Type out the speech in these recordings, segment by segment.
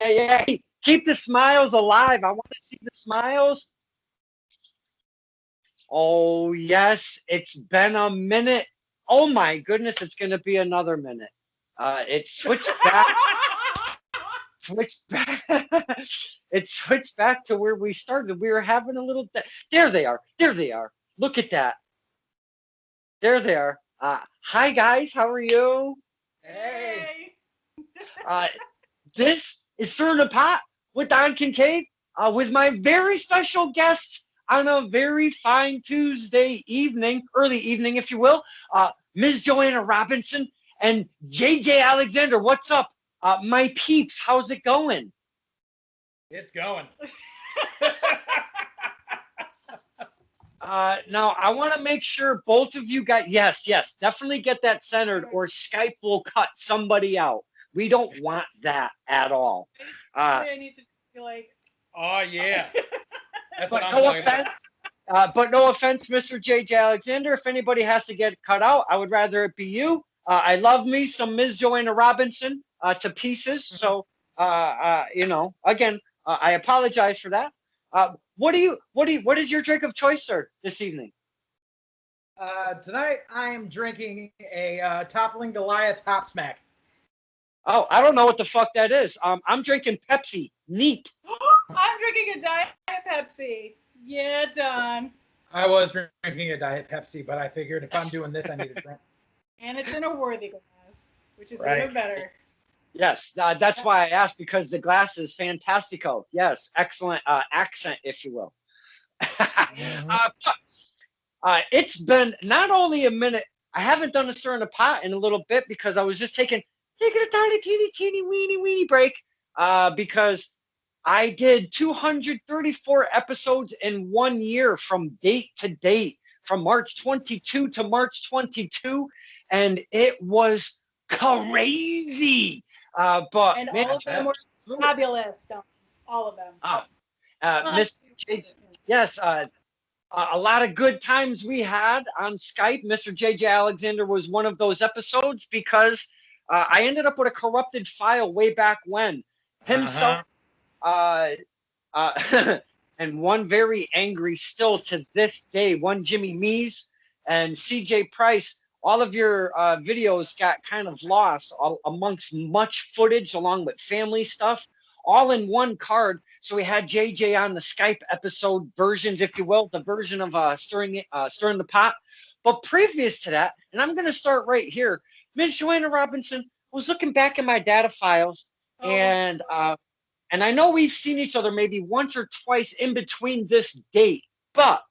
yeah. Keep the smiles alive. I want to see the smiles. Oh, yes. It's been a minute. Oh, my goodness. It's going to be another minute. It switched back. It switched back to where we started. We were having a little. There they are. There they are. Look at that. There they are. Hi, guys. How are you? Hey. Uh, this is Stir in the Pot with Don Kincaid, with my very special guest on a very fine Tuesday evening, early evening, if you will, Ms. Joanna Robinson and JJ Alexander. What's up, my peeps? How's it going? It's going. Now, I want to make sure both of you got, yes, yes, definitely get that centered, or Skype will cut somebody out. We don't want that at all. I need to be like. Oh yeah, that's what But I'm no talking about. offense, but no offense, Mr. JJ Alexander. If anybody has to get cut out, I would rather it be you. I love me some Ms. Joanna Robinson to pieces. So, again, I apologize for that. What is your drink of choice, sir, this evening? Tonight I am drinking a toppling Goliath Hop Smack. Oh, I don't know what the fuck that is. I'm drinking Pepsi. Neat. I'm drinking a Diet Pepsi. Yeah, Don. I was drinking a Diet Pepsi, but I figured if I'm doing this, I need a drink. And it's in a worthy glass, which is Right. even better. Yes, that's why I asked, because the glass is fantastico. Yes, excellent accent, if you will. It's been not only a minute. I haven't done a stir in the pot in a little bit because I was just taking a tiny, teeny, teeny, weeny break. Because I did 234 episodes in 1 year from date to date, from March 22 to March 22, and it was crazy. But And man, all of them were fabulous, Don. All of them. Miss, yes, a lot of good times we had on Skype. Mr. JJ Alexander was one of those episodes because I ended up with a corrupted file way back when. Himself, and one very angry still to this day, one Jimmy Mees and CJ Price. All of your videos got kind of lost amongst much footage along with family stuff, all in one card. So we had JJ on the Skype episode versions, if you will, the version of stirring the pot. But previous to that, and I'm going to start right here, Ms. Joanna Robinson was looking back in my data files, and I know we've seen each other maybe once or twice in between this date, but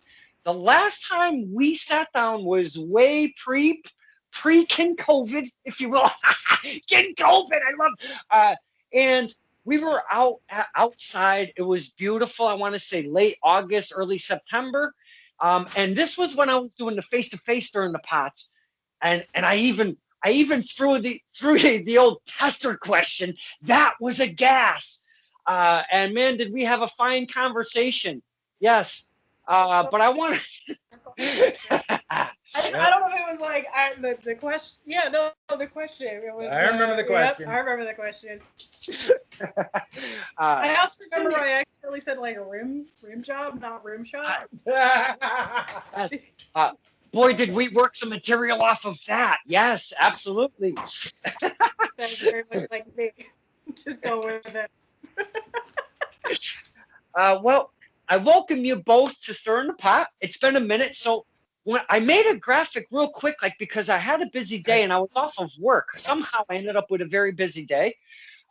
the last time we sat down was way pre-kin COVID, if you will. Kin COVID, I love. And we were outside. It was beautiful. I want to say late August, early September. And this was when I was doing the face-to-face during the pots, and I even threw the old tester question. That was a gas. And man, did we have a fine conversation? Yes. But I want to. I don't know if it was like the question. Yeah, no, the question. It was. I remember the question. Yep, I remember the question. uh, I also remember I accidentally said like a rim job, not room shot. boy, did we work some material off of that. Yes, absolutely. That's very much like me. Just go with it. Well, I welcome you both to Stir in the Pot. It's been a minute, so when I made a graphic real quick, like because I had a busy day and I was off of work. Somehow I ended up with a very busy day.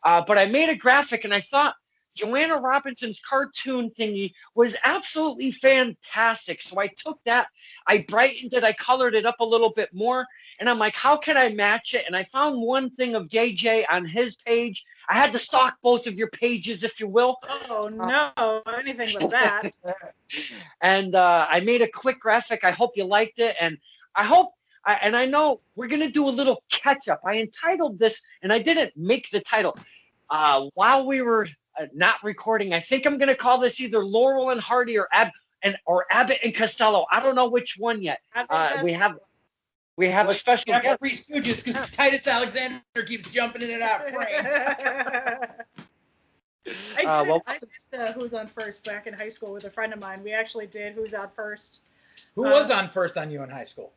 But I made a graphic and I thought Joanna Robinson's cartoon thingy was absolutely fantastic. So I took that, I brightened it, I colored it up a little bit more, and I'm like, how can I match it? And I found one thing of JJ on his page. I had to stalk both of your pages, if you will. Oh no, anything but that. And I made a quick graphic. I hope you liked it, and I hope. And I know we're gonna do a little catch up. I entitled this, and I didn't make the title while we were not recording. I think I'm gonna call this either Laurel and Hardy or Abbott and Costello. I don't know which one yet. We have a special I got guest. Three Stooges because Titus Alexander keeps jumping in and out of frame. Well, I did Who's on First back in high school with a friend of mine. We actually did Who's on First. Who was on first on you in high school?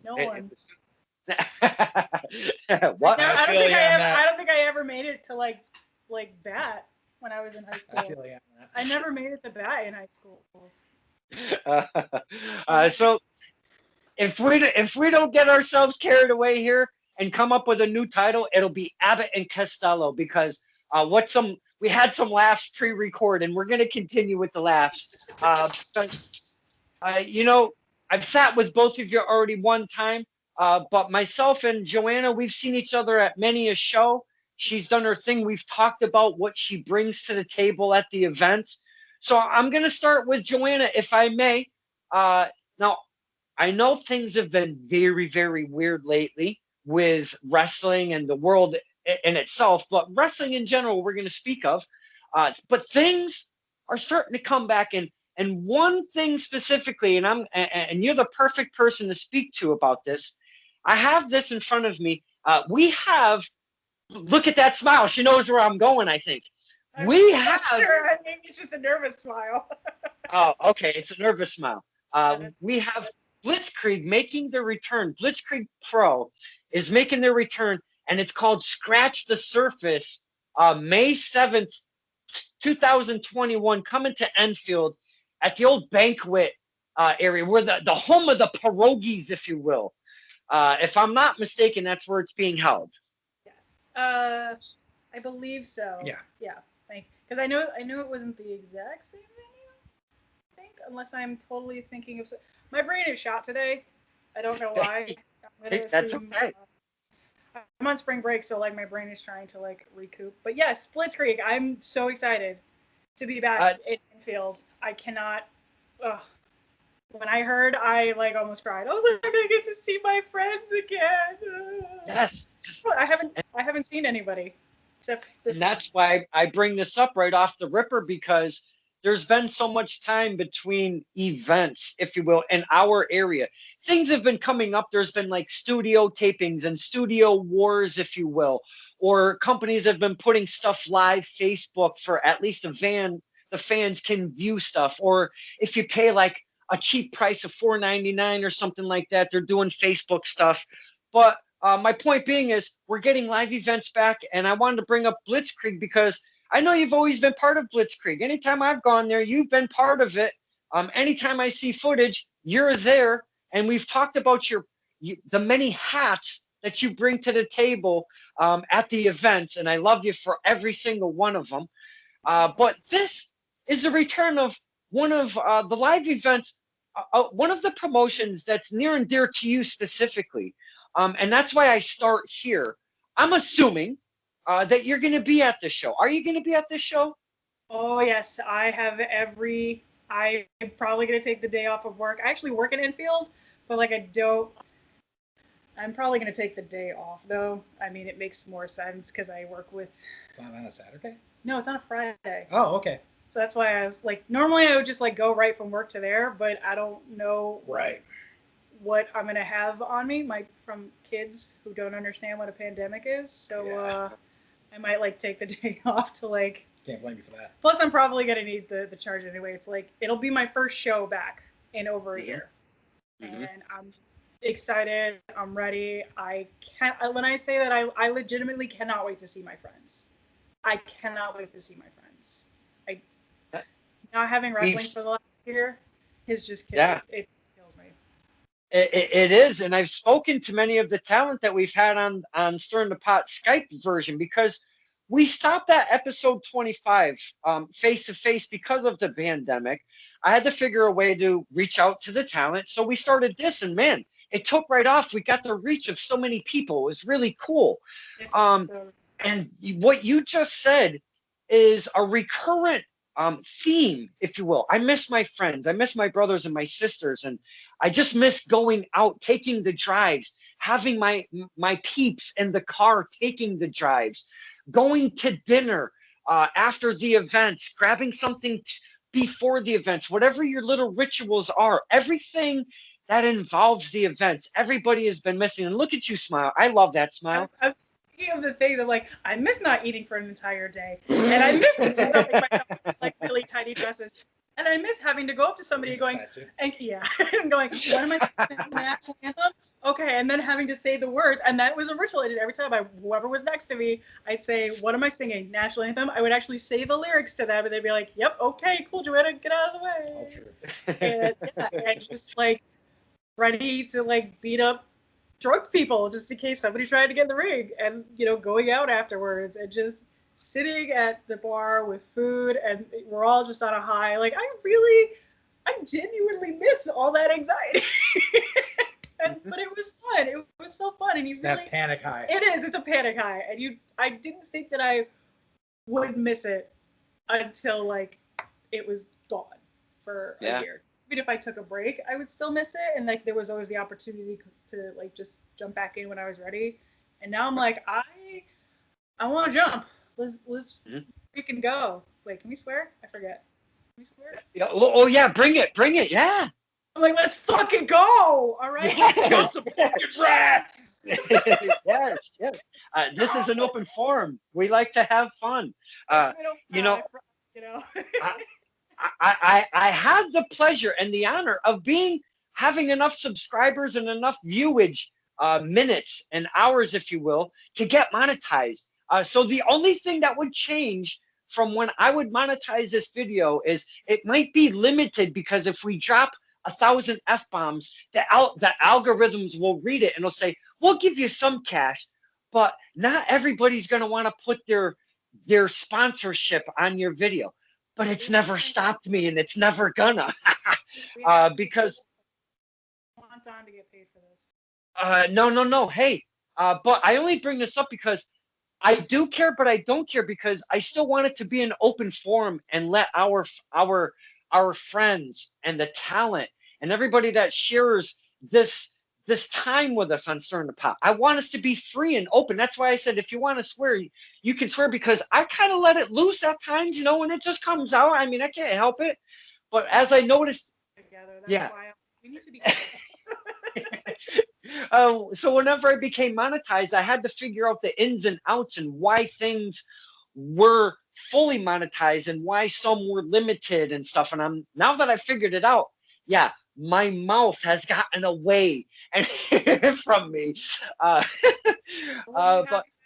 No one. what? I don't feel think you on that. I don't think I ever made it to like bat when I was in high I school. feel you on that. I never made it to bat in high school. So if we don't get ourselves carried away here and come up with a new title, it'll be Abbott and Costello, because we had some laughs pre-record, and we're going to continue with the laughs. You know, I've sat with both of you already one time, but myself and Joanna, we've seen each other at many a show. She's done her thing. We've talked about what she brings to the table at the events. So I'm going to start with Joanna, if I may. Now, I know things have been very, very weird lately with wrestling and the world in itself, but wrestling in general, we're going to speak of. But things are starting to come back, and one thing specifically, and you're the perfect person to speak to about this. I have this in front of me. We have, look at that smile. She knows where I'm going, I think. I'm We not have. sure. Maybe it's just a nervous smile. Oh, okay. It's a nervous smile. We have Blitzkrieg making their return. Blitzkrieg Pro is making their return, and it's called Scratch the Surface. May 7th, 2021, coming to Enfield at the old banquet area, where the home of the pierogies, if you will. If I'm not mistaken, that's where it's being held. Yes. I believe so. Yeah. Yeah. Because I know it wasn't the exact same venue. I think, unless I'm totally thinking of. My brain is shot today. I don't know why. That's okay. I'm on spring break, so like my brain is trying to like recoup. But yes, Blitzkrieg. I'm so excited to be back in Enfield. I cannot. When I heard, I like almost cried. I was like, I'm gonna get to see my friends again. Yes. I haven't seen anybody except this. And that's why I bring this up right off the ripper, because there's been so much time between events, if you will, in our area. Things have been coming up. There's been like studio tapings and studio wars, if you will, or companies have been putting stuff live Facebook for at least the fans can view stuff. Or if you pay like a cheap price of $4.99 or something like that, they're doing Facebook stuff. But my point being is we're getting live events back, and I wanted to bring up Blitzkrieg because I know you've always been part of Blitzkrieg. Anytime I've gone there, you've been part of it. Anytime I see footage, you're there, and we've talked about the many hats that you bring to the table at the events, and I love you for every single one of them. But this is the return of one of the live events, one of the promotions that's near and dear to you specifically. And that's why I start here. I'm assuming that you're going to be at this show. Are you going to be at this show? Oh yes, I'm probably gonna take the day off of work. I actually work in Enfield, but like I'm probably gonna take the day off though. I mean, it makes more sense because I work with. It's not on a Saturday? No, it's on a Friday. Oh, okay. So that's why I was like, normally I would just like go right from work to there, but I don't know what I'm gonna have on me, from kids who don't understand what a pandemic is. So I might like take the day off to like. Can't blame you for that. Plus, I'm probably gonna need the charge anyway. It's like it'll be my first show back in over a year, and I'm excited. I'm ready. When I say that, I legitimately cannot wait to see my friends. I cannot wait to see my friends. Not having wrestling for the last year is just killing. Yeah. It kills me. It is, and I've spoken to many of the talent that we've had on Stirring the Pot Skype version, because we stopped at episode 25 face to face because of the pandemic. I had to figure a way to reach out to the talent, so we started this, and man, it took right off. We got the reach of so many people. It was really cool. And what you just said is a recurrent theme, if you will. I miss my friends. I miss my brothers and my sisters, and I just miss going out, taking the drives, having my peeps in the car, taking the drives, going to dinner after the events, grabbing something before the events, whatever your little rituals are, everything that involves the events. Everybody has been missing. And look at you smile. I love that smile. of the things I'm like, I miss not eating for an entire day, and I miss stuffing myself with like really tiny dresses, and I miss having to go up to somebody going, and yeah, and going, what am I singing the national anthem? Okay, and then having to say the words, and that was a ritual I did every time. Whoever was next to me, I'd say, "What am I singing? National anthem." I would actually say the lyrics to them, and they'd be like, "Yep, okay, cool, Joanna, get out of the way." And yeah, and just like ready to like beat up drunk people just in case somebody tried to get in the ring, and going out afterwards and just sitting at the bar with food, and we're all just on a high. Like I genuinely miss all that anxiety. But it was fun. It was so fun, and he's that really panic high. It is. It's a panic high, and I didn't think that I would miss it until like it was gone for a year. Even if I took a break, I would still miss it, and like there was always the opportunity to like just jump back in when I was ready. And now I'm like, I want to jump. Let's freaking go. Wait, can we swear? I forget. Can we swear? Yeah. Oh yeah, bring it. Yeah. I'm like, let's fucking go. All right. Yes. Some fucking rats. Yes. This is an open forum. We like to have fun. I had the pleasure and the honor of having enough subscribers and enough viewage, minutes and hours, if you will, to get monetized. So the only thing that would change from when I would monetize this video is it might be limited, because if we drop 1,000 F-bombs, the algorithms will read it and it'll say, we'll give you some cash, but not everybody's going to want to put their sponsorship on your video. But it's never stopped me, and it's never gonna. Because I want Don to get paid for this. No. Hey, but I only bring this up because I do care, but I don't care, because I still want it to be an open forum and let our friends and the talent and everybody that shares this time with us on Stirring the Pot. I want us to be free and open. That's why I said, if you want to swear, you can swear, because I kind of let it loose at times, and it just comes out. I mean, I can't help it. But as I noticed, that's why we need to be so whenever I became monetized, I had to figure out the ins and outs and why things were fully monetized and why some were limited and stuff. And now that I figured it out, yeah, my mouth has gotten away and from me. But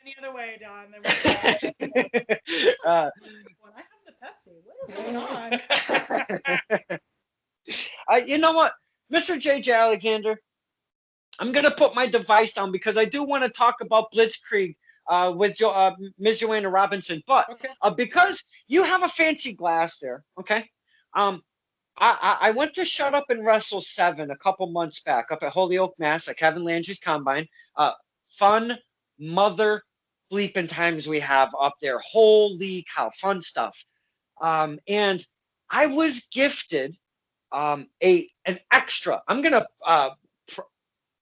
any other way, Don. When I have the Pepsi, what is going on? You know what, Mr. JJ Alexander, I'm gonna put my device down because I do want to talk about Blitzkrieg with Ms. Joanna Robinson, but because you have a fancy glass there, okay? I went to Shut Up and Wrestle 7 a couple months back up at Holyoke, Mass. at Kevin Landry's Combine. Fun mother bleeping times we have up there. Holy cow, fun stuff. And I was gifted an extra. I'm gonna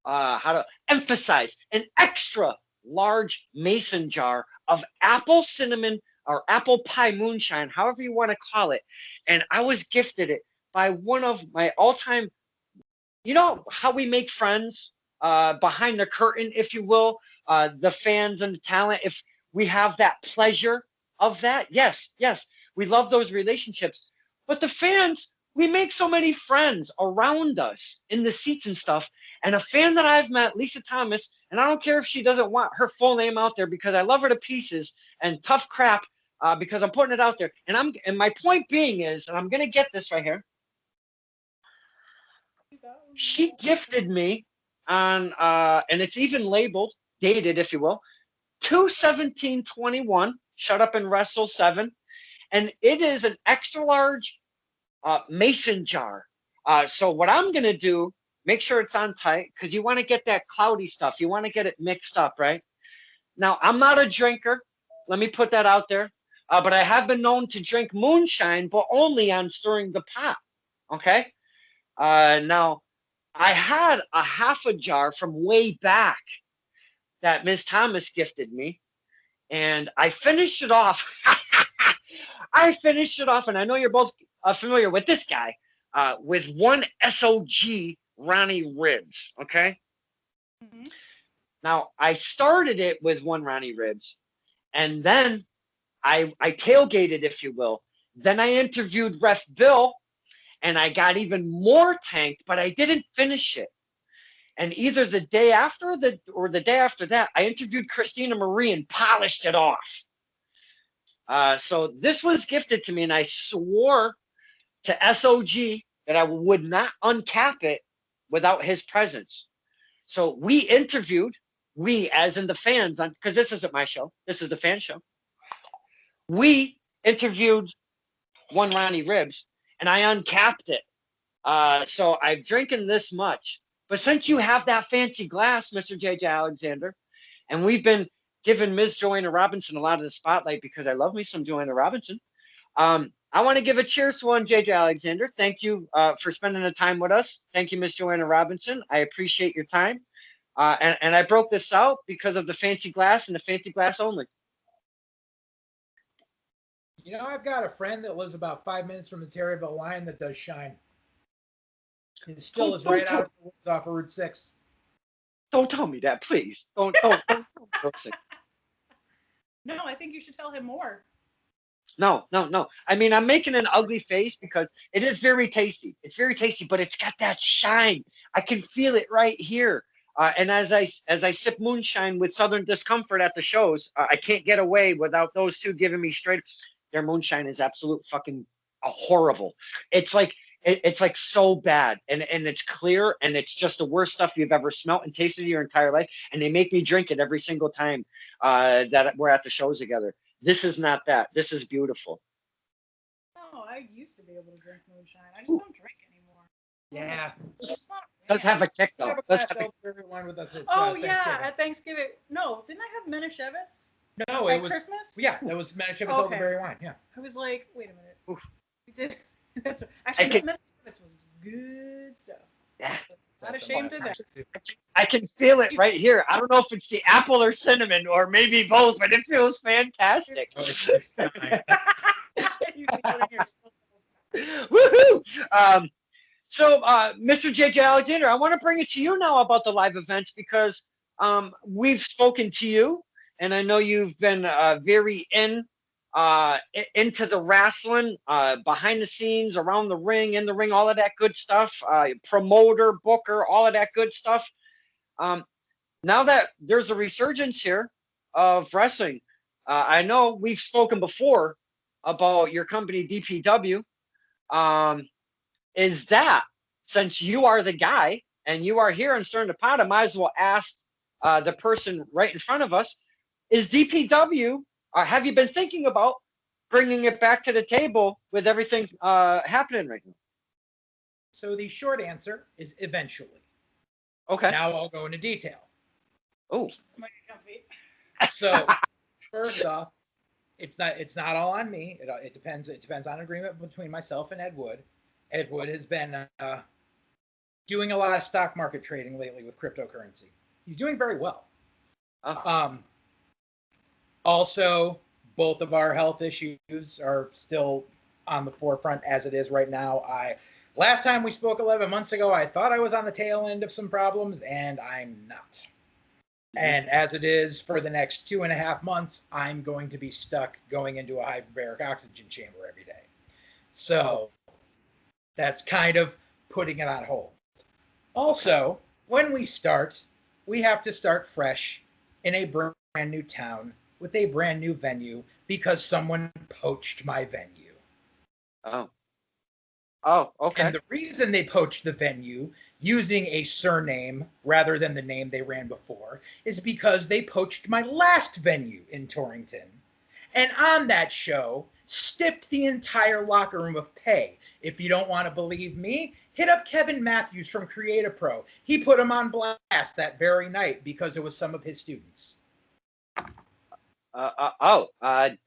how to emphasize an extra large mason jar of apple cinnamon or apple pie moonshine, however you want to call it. And I was gifted it by one of my all-time, how we make friends behind the curtain, if you will, the fans and the talent, if we have that pleasure of that. Yes, we love those relationships. But the fans, we make so many friends around us in the seats and stuff. And a fan that I've met, Lisa Thomas, and I don't care if she doesn't want her full name out there because I love her to pieces, and tough crap, because I'm putting it out there. And my point being is, and I'm gonna get this right here. She gifted me on, and it's even labeled, dated, if you will, 2/17/21. Shut Up and Wrestle 7, and it is an extra large mason jar. So what I'm gonna do, make sure it's on tight, because you want to get that cloudy stuff. You want to get it mixed up, right? Now, I'm not a drinker. Let me put that out there. But I have been known to drink moonshine, but only on Stirring the Pot. Okay. Now, I had a half a jar from way back that Ms. Thomas gifted me, and I finished it off. And I know you're both familiar with this guy, with one SOG Ronnie ribs. Okay. Mm-hmm. Now, I started it with one Ronnie Ribs, and then I tailgated, if you will. Then I interviewed Ref Bill, and I got even more tanked, but I didn't finish it. And either the day after or the day after that, I interviewed Christina Marie and polished it off. So this was gifted to me, and I swore to SOG that I would not uncap it without his presence. So we interviewed, we as in the fans, because this isn't my show, this is the fan show. We interviewed one Ronnie Ribs, and I uncapped it. So I've drinking this much. But since you have that fancy glass, Mr. JJ Alexander, and we've been giving Ms. Joanna Robinson a lot of the spotlight because I love me some Joanna Robinson. I want to give a cheers to one JJ Alexander. Thank you for spending the time with us. Thank you, Ms. Joanna Robinson. I appreciate your time. And I broke this out because of the fancy glass and the fancy glass only. You know, I've got a friend that lives about 5 minutes from the Terryville line that does shine. It still is right out of the woods off of Route 6. Don't tell me that, please. Don't. No, I think you should tell him more. No. I mean, I'm making an ugly face because it is very tasty. It's very tasty, but it's got that shine. I can feel it right here. And as I sip moonshine with Southern Discomfort at the shows, I can't get away without those two giving me straight. Their moonshine is absolute fucking horrible. It's like so bad, and it's clear, and it's just the worst stuff you've ever smelt and tasted in your entire life. And they make me drink it every single time that we're at the shows together. This is not that. This is beautiful. No, I used to be able to drink moonshine. I just don't drink anymore. Yeah. It's not Let's have a kick though. Have a glass elderberry wine with us at yeah, at Thanksgiving. No, didn't I have Manischewitz? No, at it was Christmas. Yeah, it was Manischewitz elderberry wine. Yeah. I was like, wait a minute. Oof. We did. That's actually Manischewitz was good stuff. Yeah. Not ashamed of that. I can feel it right here. I don't know if it's the apple or cinnamon or maybe both, but it feels fantastic. Oh, it's You see what you're so- Woohoo! So, Mr. JJ Alexander, I want to bring it to you now about the live events because we've spoken to you, and I know you've been very into the wrestling, behind the scenes, around the ring, in the ring, all of that good stuff, promoter, booker, all of that good stuff. Now that there's a resurgence here of wrestling, I know we've spoken before about your company, DPW. Is that, since you are the guy and you are here in Stir the Pot, I might as well ask the person right in front of us, is DPW, have you been thinking about bringing it back to the table with everything happening right now? So the short answer is eventually. Okay. Now I'll go into detail. Oh. So first off, it's not all on me. It depends on agreement between myself and Ed Wood. Ed Wood has been doing a lot of stock market trading lately with cryptocurrency. He's doing very well. Also, both of our health issues are still on the forefront as it is right now. Last time we spoke 11 months ago, I thought I was on the tail end of some problems, and I'm not. And as it is for the next 2.5 months, I'm going to be stuck going into a hyperbaric oxygen chamber every day. So that's kind of putting it on hold. Also, when we start, we have to start fresh in a brand new town with a brand new venue because someone poached my venue. Oh, okay. And the reason they poached the venue using a surname rather than the name they ran before is because they poached my last venue in Torrington. And on that show, stiffed the entire locker room of pay. If you don't want to believe me, hit up Kevin Matthews from Creative Pro. He put him on blast that very night because it was some of his students.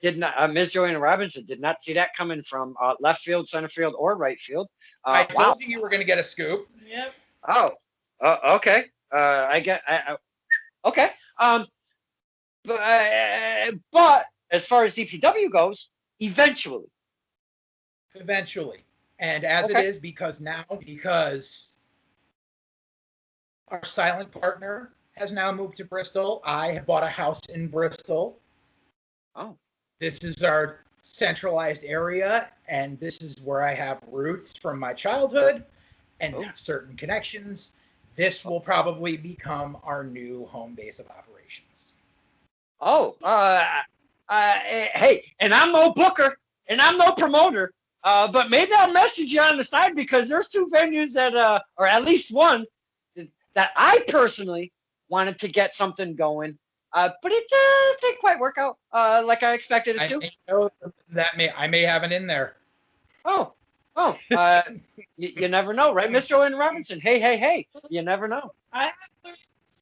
Did not Ms. Joanna Robinson did not see that coming from left field, center field, or right field. I told you were going to get a scoop. Yep. Oh, okay. Okay. But as far as DPW goes, eventually. And as it is, because our silent partner has now moved to Bristol. I have bought a house in Bristol. Oh. This is our centralized area, and this is where I have roots from my childhood and certain connections. This will probably become our new home base of operations. Oh, hey, and I'm no booker and I'm no promoter, but maybe I'll message you on the side because there's 2 venues that, or at least one, that I personally wanted to get something going, but it just didn't quite work out like I expected it to. I know that I may have it in there. Oh, you never know, right, Miss Joanna Robinson? Hey, you never know. I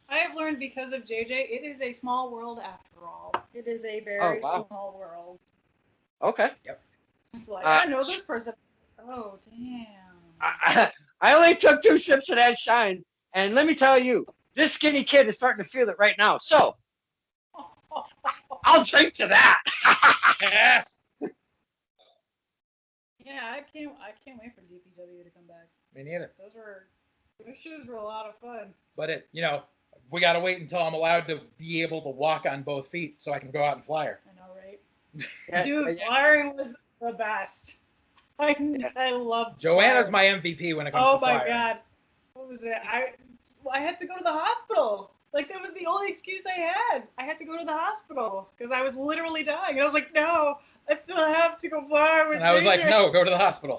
have learned because of JJ, it is a small world after all. It is a very small world. Okay. Yep. It's like, I know this person. Oh, damn. I only took 2 sips of that shine, and let me tell you, this skinny kid is starting to feel it right now. So, I'll drink to that. Yeah, I can't wait for DPW to come back. Me neither. Those shows were a lot of fun. But we got to wait until I'm allowed to be able to walk on both feet so I can go out and flyer. I know, right? Dude, flyering was the best. I love Joanna's my MVP when it comes to flyering. Oh my god. What was it? I had to go to the hospital. Like, that was the only excuse I had. I had to go to the hospital because I was literally dying. And I was like, no, I still have to go fly with And I was like, no, go to the hospital.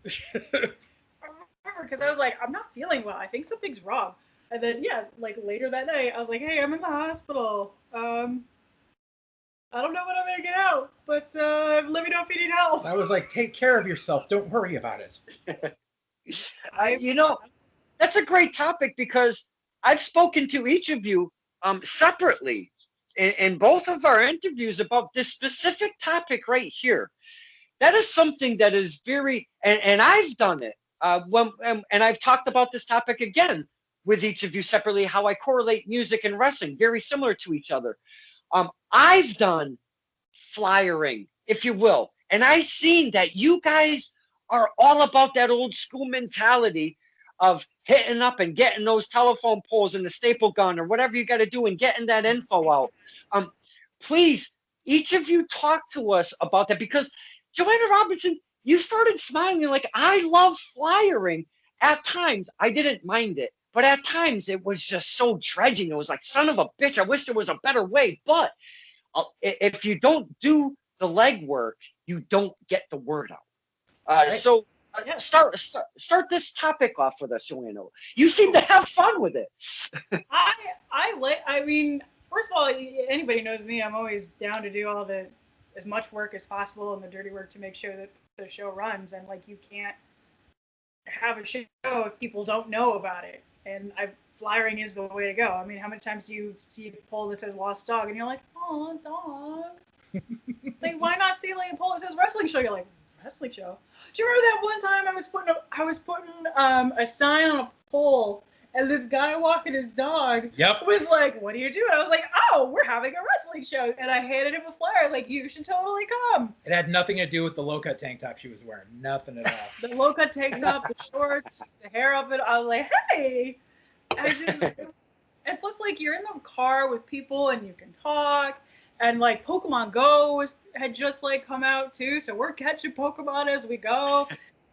I remember because I was like, I'm not feeling well. I think something's wrong. And then, like later that night, I was like, hey, I'm in the hospital. I don't know when I'm going to get out, but let me know if you need help. I was like, take care of yourself. Don't worry about it. That's a great topic because I've spoken to each of you separately in both of our interviews about this specific topic right here. That is something that is very, and I've done it and I've talked about this topic again with each of you separately, how I correlate music and wrestling, very similar to each other. I've done flyering, if you will, and I've seen that you guys are all about that old school mentality of hitting up and getting those telephone poles and the staple gun or whatever you got to do and getting that info out. Please, each of you talk to us about that because Joanna Robinson, you started smiling like, I love flyering. At times, I didn't mind it, but at times it was just so dredging. It was like, son of a bitch, I wish there was a better way. But if you don't do the legwork, you don't get the word out. Right. So start this topic off with us, Joanna. You seem to have fun with it. I mean, first of all, anybody knows me. I'm always down to do as much work as possible and the dirty work to make sure that the show runs. And like, you can't have a show if people don't know about it. And flyering is the way to go. I mean, how many times do you see a pole that says "Lost Dog" and you're like, "Oh, dog." Like, why not see like a pole that says "Wrestling Show"? You're like, "Wrestling show." Do you remember that one time I was putting a sign on a pole and this guy walking his dog was like, "What are you doing?" I was like, "Oh, we're having a wrestling show." And I handed him a flyer. I was like, "You should totally come." It had nothing to do with the low-cut tank top she was wearing. Nothing at all. The low-cut tank top, the shorts, the hair up it. I was like, "Hey." And plus, like, you're in the car with people and you can talk. And like Pokemon Go had just like come out too, so we're catching Pokemon as we go.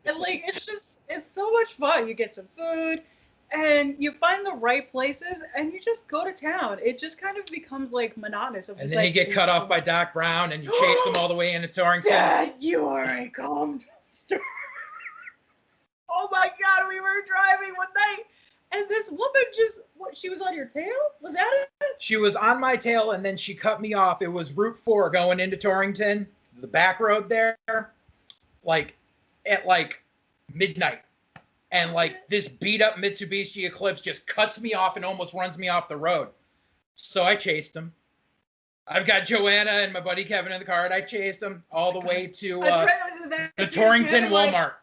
And like, it's so much fun. You get some food and you find the right places and you just go to town. It just kind of becomes like monotonous. And then you get cut off by Doc Brown and you chase them all the way into Torrington. Dad, you are a calm dumpster. Oh my God, we were driving one night and this woman she was on your tail? Was that it? She was on my tail and then she cut me off. It was Route 4 going into Torrington, the back road there, like at like midnight. And like this beat up Mitsubishi Eclipse just cuts me off and almost runs me off the road. So I chased him. I've got Joanna and my buddy Kevin in the car and I chased him all the way to the Torrington Walmart.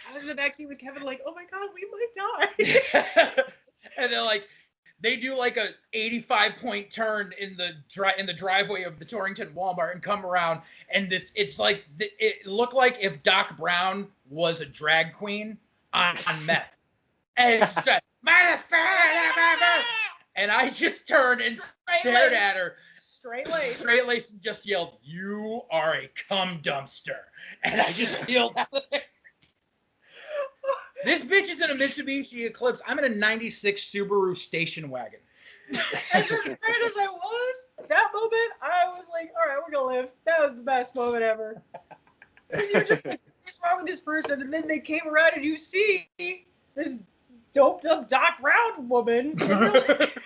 I was in the backseat with Kevin, like, oh my God, we might die. And they're like, they do like a 85-point turn in the driveway of the Torrington Walmart and come around, and it's like it looked like if Doc Brown was a drag queen on meth, and it's like, And I just turned and stared at her. Straight lace. Straight lace and just yelled, "You are a cum dumpster." And I just peeled out of there. This bitch is in a Mitsubishi Eclipse. I'm in a 96 Subaru station wagon. As afraid as I was, that moment, I was like, all right, we're going to live. That was the best moment ever. Because you're just like, what's wrong with this person? And then they came around and you see this doped up Doc Brown woman. And you're like,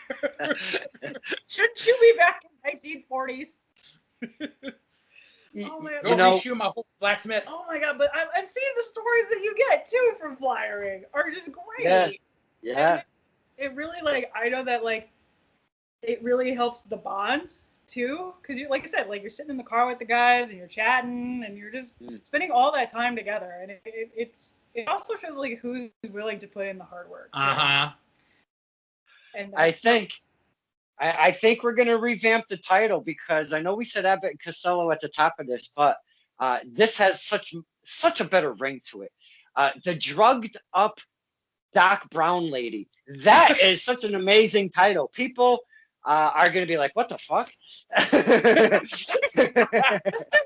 shouldn't you be back in 1940s? Oh my God. Go reshoot my whole blacksmith. Oh my God, but I'm seeing the stories that you get too from flyering are just great. Yeah. Yeah. And it really, like, I know that, like, it really helps the bond too, because you, like I said, like, you're sitting in the car with the guys and you're chatting and you're just spending all that time together, and it also shows like who's willing to put in the hard work. And I think we're gonna revamp the title, because I know we said Abbott and Costello at the top of this, but this has such a better ring to it. The drugged up Doc Brown lady. That is such an amazing title. People are gonna be like, "What the fuck?" That's the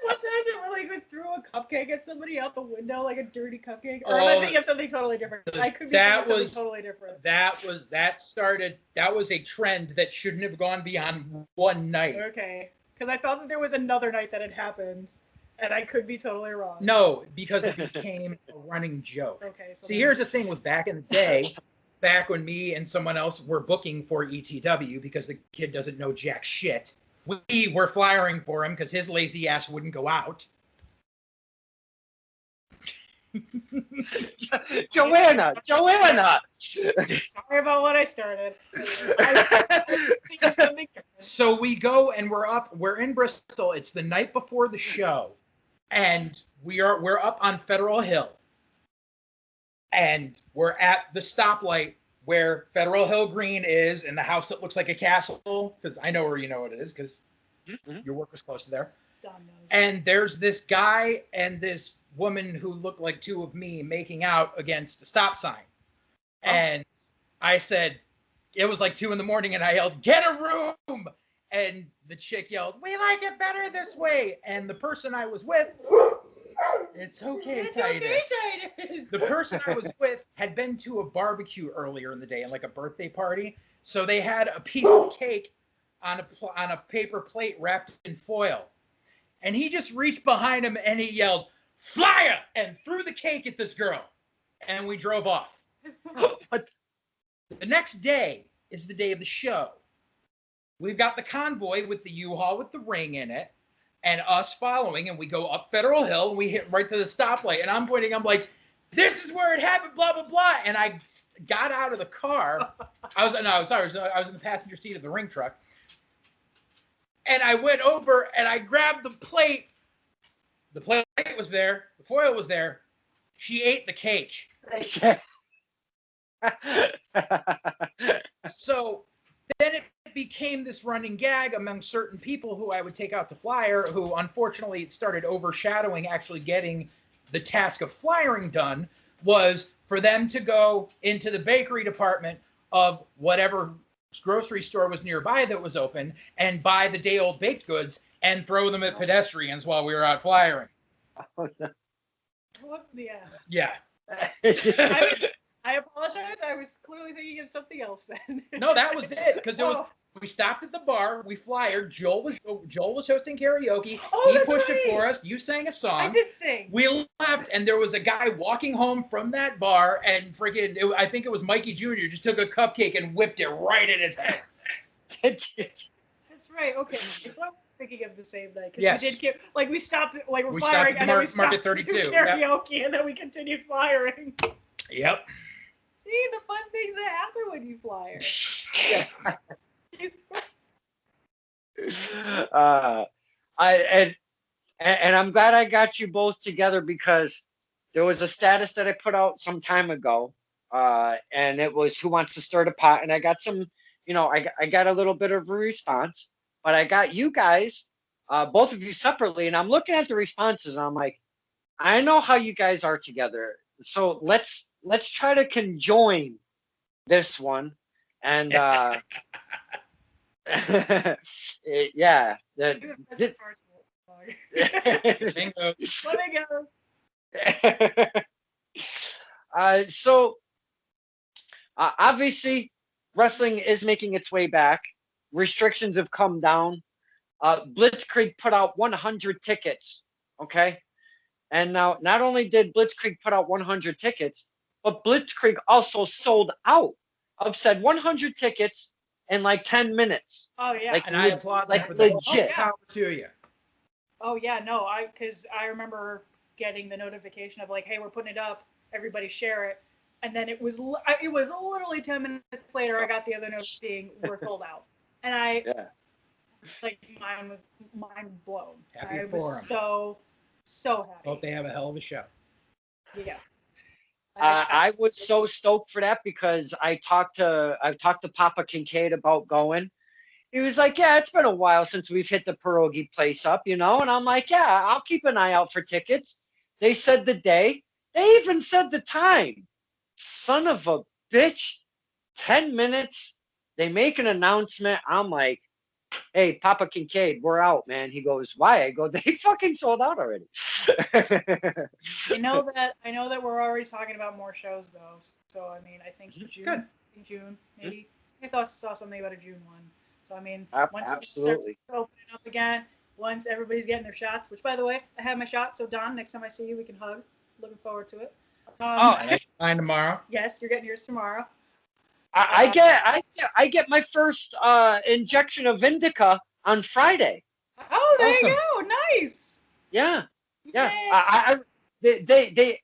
one time that we like threw a cupcake at somebody out the window, like a dirty cupcake. Or am I thinking of something totally different? I could be thinking of something totally different. That was a trend that shouldn't have gone beyond one night. Okay, because I thought that there was another night that had happened, and I could be totally wrong. No, because it became a running joke. Okay. So see, here's the thing: was back in the day. Back when me and someone else were booking for ETW, because the kid doesn't know jack shit, we were flyering for him because his lazy ass wouldn't go out. Joanna. Sorry about what I started. So we go and we're in Bristol. It's the night before the show, and we're up on Federal Hill. And we're at the stoplight where Federal Hill Green is, and the house that looks like a castle, because I know where you know what it is, because your work was close to there. And there's this guy and this woman who looked like two of me making out against a stop sign. Oh. And I said, it was like 2 a.m, and I yelled, "Get a room!" And the chick yelled, "We like it better this way." And the person I was with... It's okay, Titus. The person I was with had been to a barbecue earlier in the day, and like a birthday party. So they had a piece of cake on a paper plate wrapped in foil. And he just reached behind him and he yelled, "Flyer!" and threw the cake at this girl. And we drove off. But the next day is the day of the show. We've got the convoy with the U-Haul with the ring in it. And us following, and we go up Federal Hill, and we hit right to the stoplight. And I'm pointing, I'm like, "This is where it happened, blah, blah, blah." And I got out of the car. I was in the passenger seat of the ring truck. And I went over, and I grabbed the plate. The plate was there. The foil was there. She ate the cake. So then it became this running gag among certain people who I would take out to flyer, who unfortunately it started overshadowing actually getting the task of flyering done, was for them to go into the bakery department of whatever grocery store was nearby that was open and buy the day-old baked goods and throw them at pedestrians while we were out flyering. Oh, no. What? Yeah. Yeah. I apologize. I was clearly thinking of something else then. No, that was it. Because we stopped at the bar. We flyered. Joel was hosting karaoke. Oh, he that's pushed right. it for us. You sang a song. I did sing. We left, and there was a guy walking home from that bar, and I think it was Mikey Jr. just took a cupcake and whipped it right at his head. That's right. Okay. So I'm thinking of the same night. Yes. We stopped, like We flyering, stopped at and then we Market stopped 32. to do karaoke, and then we continued flying. Yep. See the fun things that happen when you flyer. And I'm glad I got you both together, because there was a status that I put out some time ago, and it was "Who wants to stir the pot?" And I got some, I got a little bit of a response, but I got you guys, both of you separately, and I'm looking at the responses, and I'm like, I know how you guys are together, so let's try to conjoin this one And yeah, Bingo. Let me go. so obviously, wrestling is making its way back. Restrictions have come down. Blitzkrieg put out 100 tickets. Okay. And now, not only did Blitzkrieg put out 100 tickets, but Blitzkrieg also sold out of said 100 tickets in like 10 minutes. Oh yeah. Like, And I applaud them like for that. legit. Power to you. Oh yeah, no, because I remember getting the notification of like, hey, we're putting it up, everybody share it, and then it was literally 10 minutes later I got the other note saying we're sold out, and Yeah. like mine was mind blown. Happy I for was 'em. so happy. Hope they have a hell of a show. Yeah. I was so stoked for that because I talked to Papa Kincaid about going. He was like, yeah, it's been a while since we've hit the pierogi place up, you know? And I'm like, yeah, I'll keep an eye out for tickets. They said the day. They even said the time. Son of a bitch. 10 minutes. They make an announcement. I'm like, hey, Papa Kincaid, we're out, man. He goes, why? I go, they fucking sold out already. I know that we're already talking about more shows though. So I mean, I think June. Good. June maybe. I thought saw something about a June one. So I mean, once it starts Absolutely. opening up again, once everybody's getting their shots. Which, by the way, I have my shot. So Don, next time I see you, we can hug. Looking forward to it. Oh, Mine tomorrow. Yes, you're getting yours tomorrow. I get my first injection of indica on Friday. Oh, there Awesome. you go. Nice. Yeah. Yeah. Yay.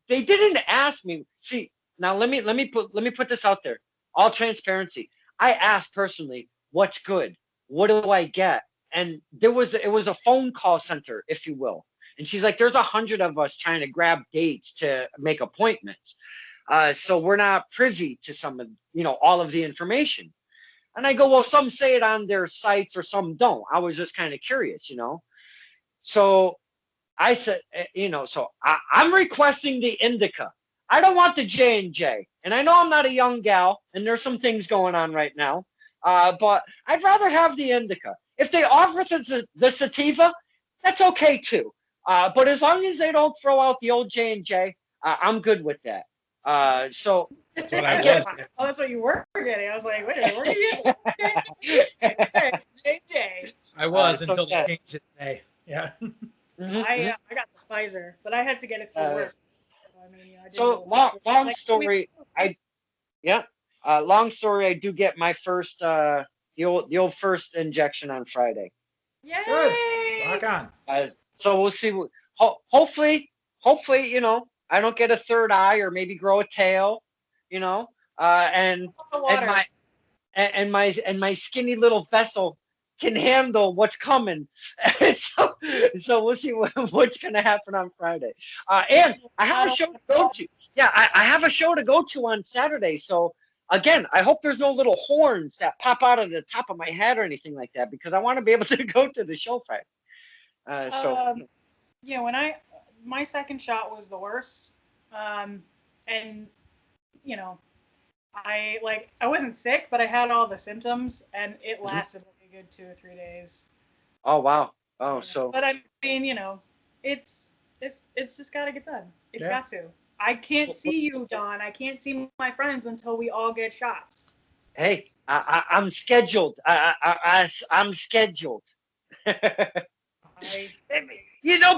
They didn't ask me. See, now let me put this out there. All transparency. I asked personally, what's good? What do I get? And it was a phone call center, if you will. And she's like, there's 100 of us trying to grab dates to make appointments. So we're not privy to some of, all of the information. And I go, well, some say it on their sites or some don't. I was just kind of curious, So I said, so I'm requesting the indica. I don't want the J&J. And I know I'm not a young gal, and there's some things going on right now. But I'd rather have the indica. If they offer the sativa, that's okay too. But as long as they don't throw out the old J&J, I'm good with that. So That's what I get- was. Oh, that's what you were getting. I was like, wait a minute, where are you getting JJ? I was so until they yeah. changed it today. Yeah. Mhm. I got the Pfizer, but I had to get it through work. So, I mean, I didn't So go- long like, story. Long story. I do get my first the old first injection on Friday. Yay! Good. Rock on. So we'll see. Hopefully, I don't get a third eye or maybe grow a tail. And The water. and my skinny little vessel can handle what's coming. so we'll see what's gonna happen on Friday. And I have a show to go to. Yeah, I have a show to go to on Saturday. So again, I hope there's no little horns that pop out of the top of my head or anything like that because I want to be able to go to the show Friday. Yeah, my second shot was the worst, and I wasn't sick, but I had all the symptoms, and it lasted like a good 2 or 3 days. Oh wow. Oh, so. But I mean, it's just got to get done. It's got to. I can't see you, Don. I can't see my friends until we all get shots. Hey, I'm scheduled. I'm scheduled.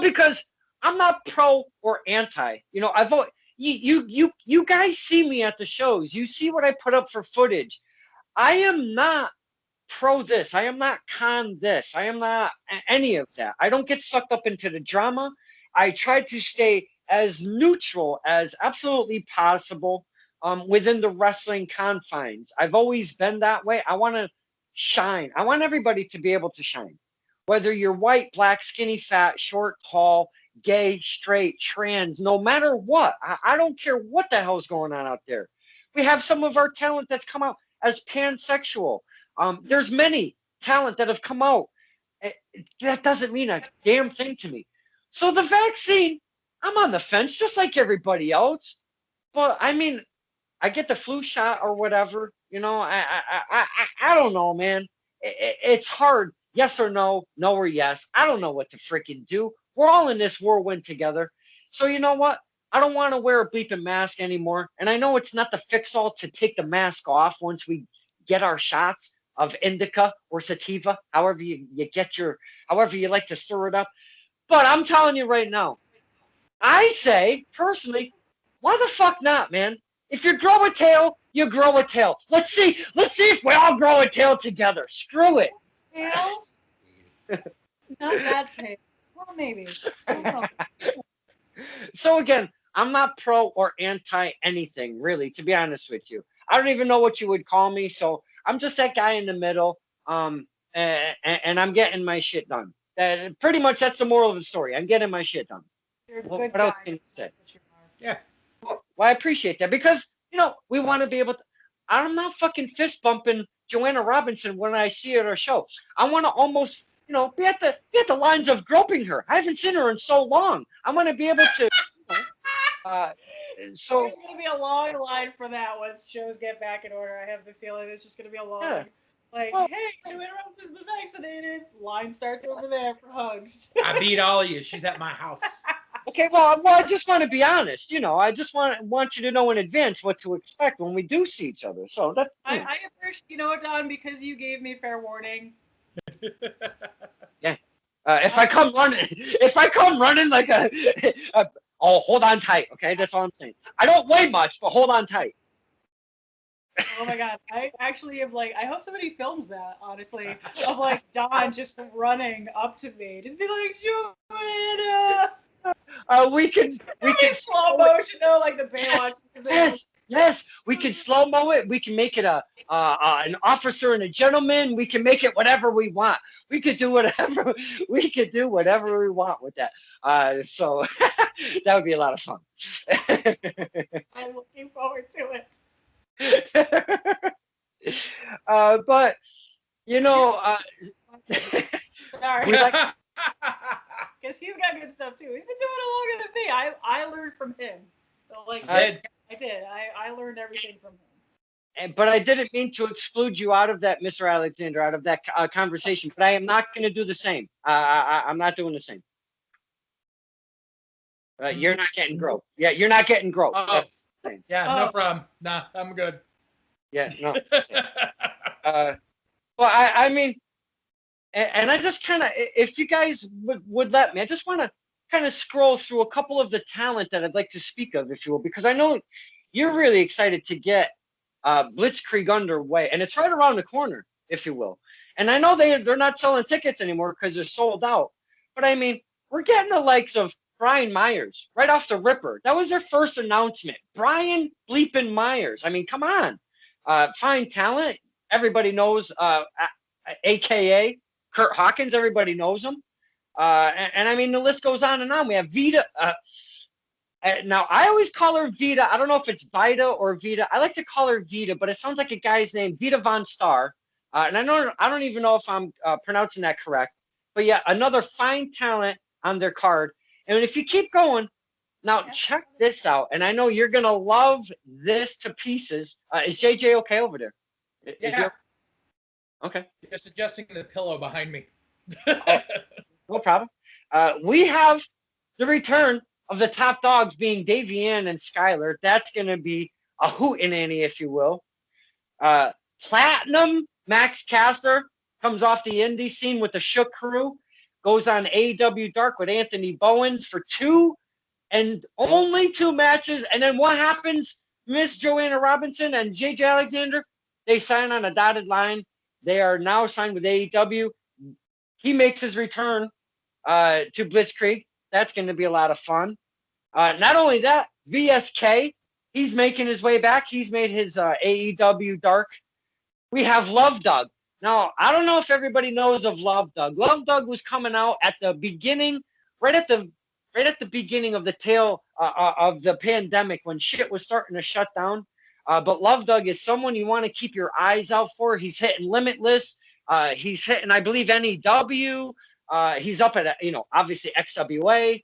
Because I'm not pro or anti. I've always, you guys see me at the shows. You see what I put up for footage. I am not pro this. I am not con this. I am not any of that. I don't get sucked up into the drama. I try to stay as neutral as absolutely possible within the wrestling confines. I've always been that way. I want to shine. I want everybody to be able to shine. Whether you're white, black, skinny, fat, short, tall, gay, straight, trans, no matter what. I don't care what the hell's going on out there. We have some of our talent that's come out as pansexual. There's many talent that have come out. That doesn't mean a damn thing to me. So the vaccine, I'm on the fence just like everybody else. But I mean, I get the flu shot or whatever. You know, I don't know, man. It's hard. Yes or no, no or yes. I don't know what to freaking do. We're all in this whirlwind together. So you know what? I don't want to wear a bleeping mask anymore. And I know it's not the fix all to take the mask off once we get our shots of indica or sativa, however you get your, however you like to stir it up. But I'm telling you right now, I say personally, why the fuck not, man? If you grow a tail, you grow a tail. Let's see if we all grow a tail together. Screw it. Tail? Not that tail. Well, maybe. I don't know. So again, I'm not pro or anti anything, really, to be honest with you. I don't even know what you would call me, so I'm just that guy in the middle. And I'm getting my shit done. Pretty much that's the moral of the story. I'm getting my shit done. You're a What, good what else guy. can you say? That's what you are. Yeah. Well, I appreciate that because we want to be able to. I'm not fucking fist bumping Joanna Robinson when I see her at a show. I want to almost be at the lines of groping her. I haven't seen her in so long. I want to be able to. Uh, so There's gonna be a long line for that once shows get back in order. I have the feeling it's just gonna be a long, yeah. like, Well, hey, Joanna Robinson's been vaccinated. Line starts over there for hugs. I beat all of you. She's at my house. Okay, well, I just want to be honest. I just want you to know in advance what to expect when we do see each other. So that. I appreciate, Don, because you gave me fair warning. Yeah. If I come running like oh, hold on tight. Okay, that's all I'm saying. I don't weigh much, but hold on tight. Oh my god, I actually am like, I hope somebody films that, honestly, of like Don just running up to me, just be like, Joanna. We can Slow motion though, like the Baywatch. Yes. We can slow mo it. We can make it an officer and a gentleman. We can make it whatever we want. We could do whatever we could do whatever we want with that. So that would be a lot of fun. I'm looking forward to it. But Sorry. we like. Because he's got good stuff too. He's been doing it longer than me. I learned from him. So, like, I did. I learned everything from him. But I didn't mean to exclude you out of that, Mr. Alexander, out of that conversation. But I am not going to do the same. I'm not doing the same. You're not getting growth. Yeah, you're not getting growth. Oh, yeah, no Oh. problem. Nah, I'm good. Yeah, no. Well, I mean, and I just kind of, if you guys would let me, I just want to kind of scroll through a couple of the talent that I'd like to speak of, if you will, because I know you're really excited to get Blitzkrieg underway, and it's right around the corner, if you will. And I know they're not selling tickets anymore because they're sold out. But I mean, we're getting the likes of Brian Myers right off the ripper. That was their first announcement. Brian bleeping Myers. I mean, come on. Fine talent. Everybody knows, AKA Kurt Hawkins. Everybody knows him. And I mean, the list goes on and on. We have Vita. Now, I always call her Vita. I don't know if it's Vita or Vita. I like to call her Vita, but it sounds like a guy's name, Vita Von Star. And I don't even know if I'm pronouncing that correct. But yeah, another fine talent on their card. And if you keep going, now check this out. And I know you're going to love this to pieces. Is JJ okay over there? Yeah. Okay. Just adjusting the pillow behind me. No problem. We have the return of the top dogs being Davey Ann and Skylar. That's going to be a hootenanny, if you will. Platinum Max Caster comes off the indie scene with the Shook crew, goes on AEW Dark with Anthony Bowens for only two matches. And then what happens? Miss Joanna Robinson and JJ Alexander, they sign on a dotted line. They are now signed with AEW. He makes his return to Blitzkrieg. That's going to be a lot of fun. Not only that, VSK, he's making his way back. He's made his AEW Dark. We have Love Doug. Now, I don't know if everybody knows of Love Doug. Love Doug was coming out at the beginning, right at the beginning of the tail of the pandemic when shit was starting to shut down. But Love Doug is someone you want to keep your eyes out for. He's hitting Limitless. He's hitting, I believe, NEW. He's up at, obviously XWA.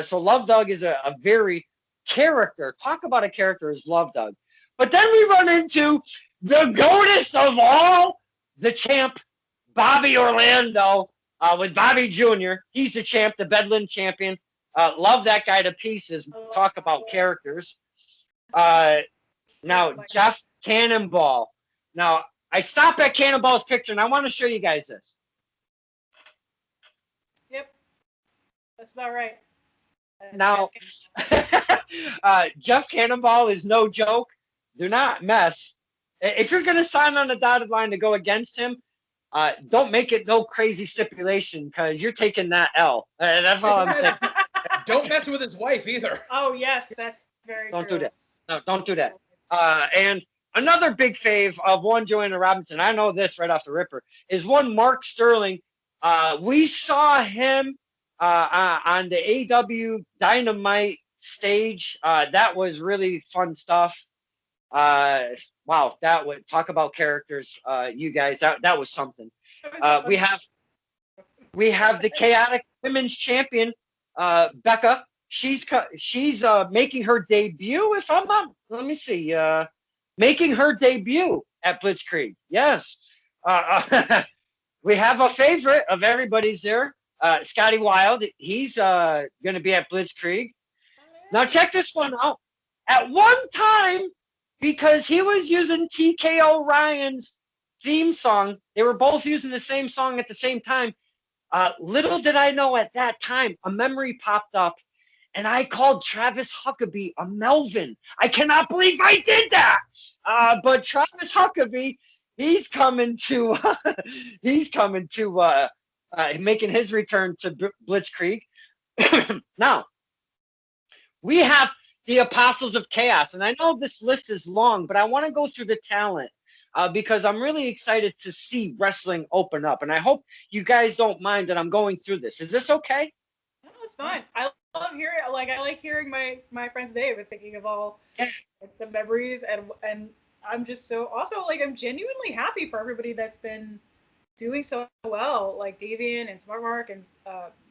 So Love Doug is a very character. Talk about a character as Love Doug. But then we run into the goatess of all, the champ, Bobby Orlando, with Bobby Jr. He's the champ, the Bedlam champion. Love that guy to pieces. Talk about characters. Now, Jeff Cannonball. Now, I stop at Cannonball's picture, and I want to show you guys this. Yep. That's about right. Now, Jeff Cannonball is no joke. Do not mess. If you're going to sign on the dotted line to go against him, don't make it no crazy stipulation because you're taking that L. That's all I'm saying. Don't mess with his wife either. Oh, yes, that's very Don't true. do that. No, don't do that. And another big fave of one Joanna Robinson, I know this right off the ripper, is one Mark Sterling. We saw him on the AW Dynamite stage. That was really fun stuff. Wow, that would talk about characters. You guys, that was something. We have the Chaotic Women's Champion, Becca. She's making her debut. If I'm not, let me see. Making her debut at Blitzkrieg. Yes. We have a favorite of everybody's there. Scotty Wild. He's going to be at Blitzkrieg. Now check this one out. At one time, because he was using TKO Ryan's theme song, they were both using the same song at the same time. Little did I know at that time, a memory popped up, and I called Travis Huckabee a Melvin. I cannot believe I did that. But Travis Huckabee, he's coming to making his return to Blitzkrieg. Now, we have the Apostles of Chaos. And I know this list is long, but I want to go through the talent because I'm really excited to see wrestling open up. And I hope you guys don't mind that I'm going through this. Is this okay? No, it's fine. I love hearing, I like hearing my friends Dave and thinking of all the memories, and I'm just so, also, like, I'm genuinely happy for everybody that's been doing so well, like Davian and Smart Mark and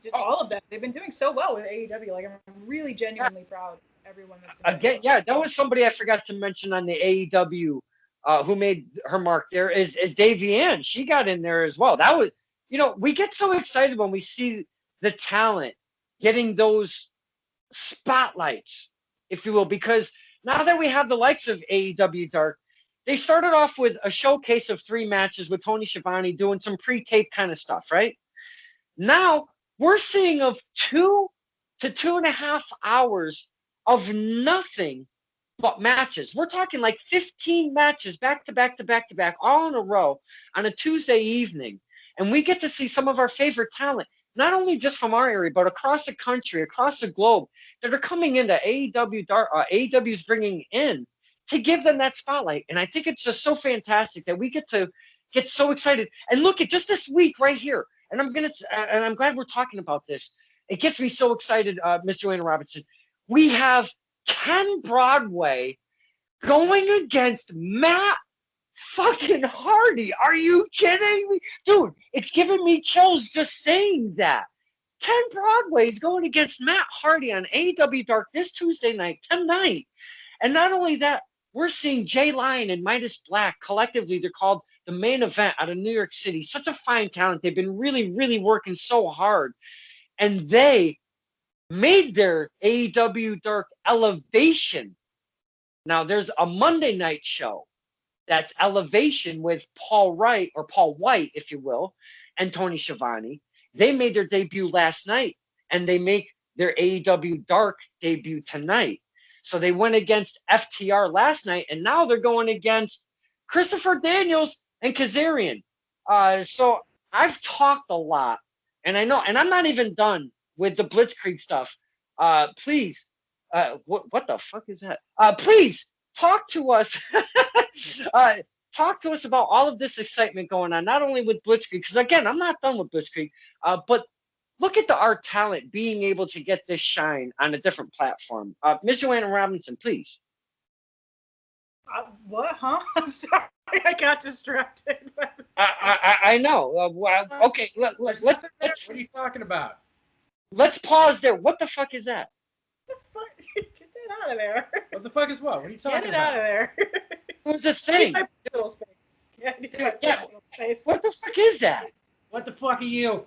just all of them. They've been doing so well with AEW. Like, I'm really genuinely proud of everyone that's been Again, yeah, that was somebody I forgot to mention on the AEW who made her mark there is Davian. She got in there as well. That was, we get so excited when we see the talent getting those spotlights, if you will, because now that we have the likes of AEW Dark, they started off with a showcase of 3 matches with Tony Schiavone doing some pre-tape kind of stuff, right? Now we're seeing of 2 to 2.5 hours of nothing but matches. We're talking like 15 matches back to back to back to back, all in a row on a Tuesday evening. And we get to see some of our favorite talent, not only just from our area, but across the country, across the globe, that are coming into AEW. AEW's bringing in to give them that spotlight. And I think it's just so fantastic that we get to get so excited. And look at just this week right here. And I'm glad we're talking about this. It gets me so excited, Miss Joanna Robinson. We have Ken Broadway going against Matt fucking Hardy. Are you kidding me? Dude, it's giving me chills just saying that. Ken Broadway is going against Matt Hardy on AEW Dark this Tuesday night, tonight. And not only that, we're seeing Jay Lyon and Midas Black. Collectively, they're called the Main Event out of New York City. Such a fine talent. They've been really, really working so hard. And they made their AEW Dark Elevation. Now, there's a Monday night show that's Elevation with Paul White, if you will, and Tony Schiavone. They made their debut last night, and they make their AEW Dark debut tonight. So they went against FTR last night, and now they're going against Christopher Daniels and Kazarian. So I've talked a lot, and I know, and I'm not even done with the Blitzkrieg stuff. Please, what the fuck is that? Please talk to us. Talk to us about all of this excitement going on, not only with Blitzkrieg, because again, I'm not done with Blitzkrieg, but look at our talent being able to get this shine on a different platform. Ms. Joanna Robinson, please. What, huh? I'm sorry, I got distracted. I know. Okay, let's. What are you talking about? Let's pause there. What the fuck is that? What the fuck? Get that out of there. What the fuck is what? What are you talking Get it about? out of there. It was a I need thing. my personal space. Yeah, I need my Yeah. personal space. What the fuck is that? What the fuck are you?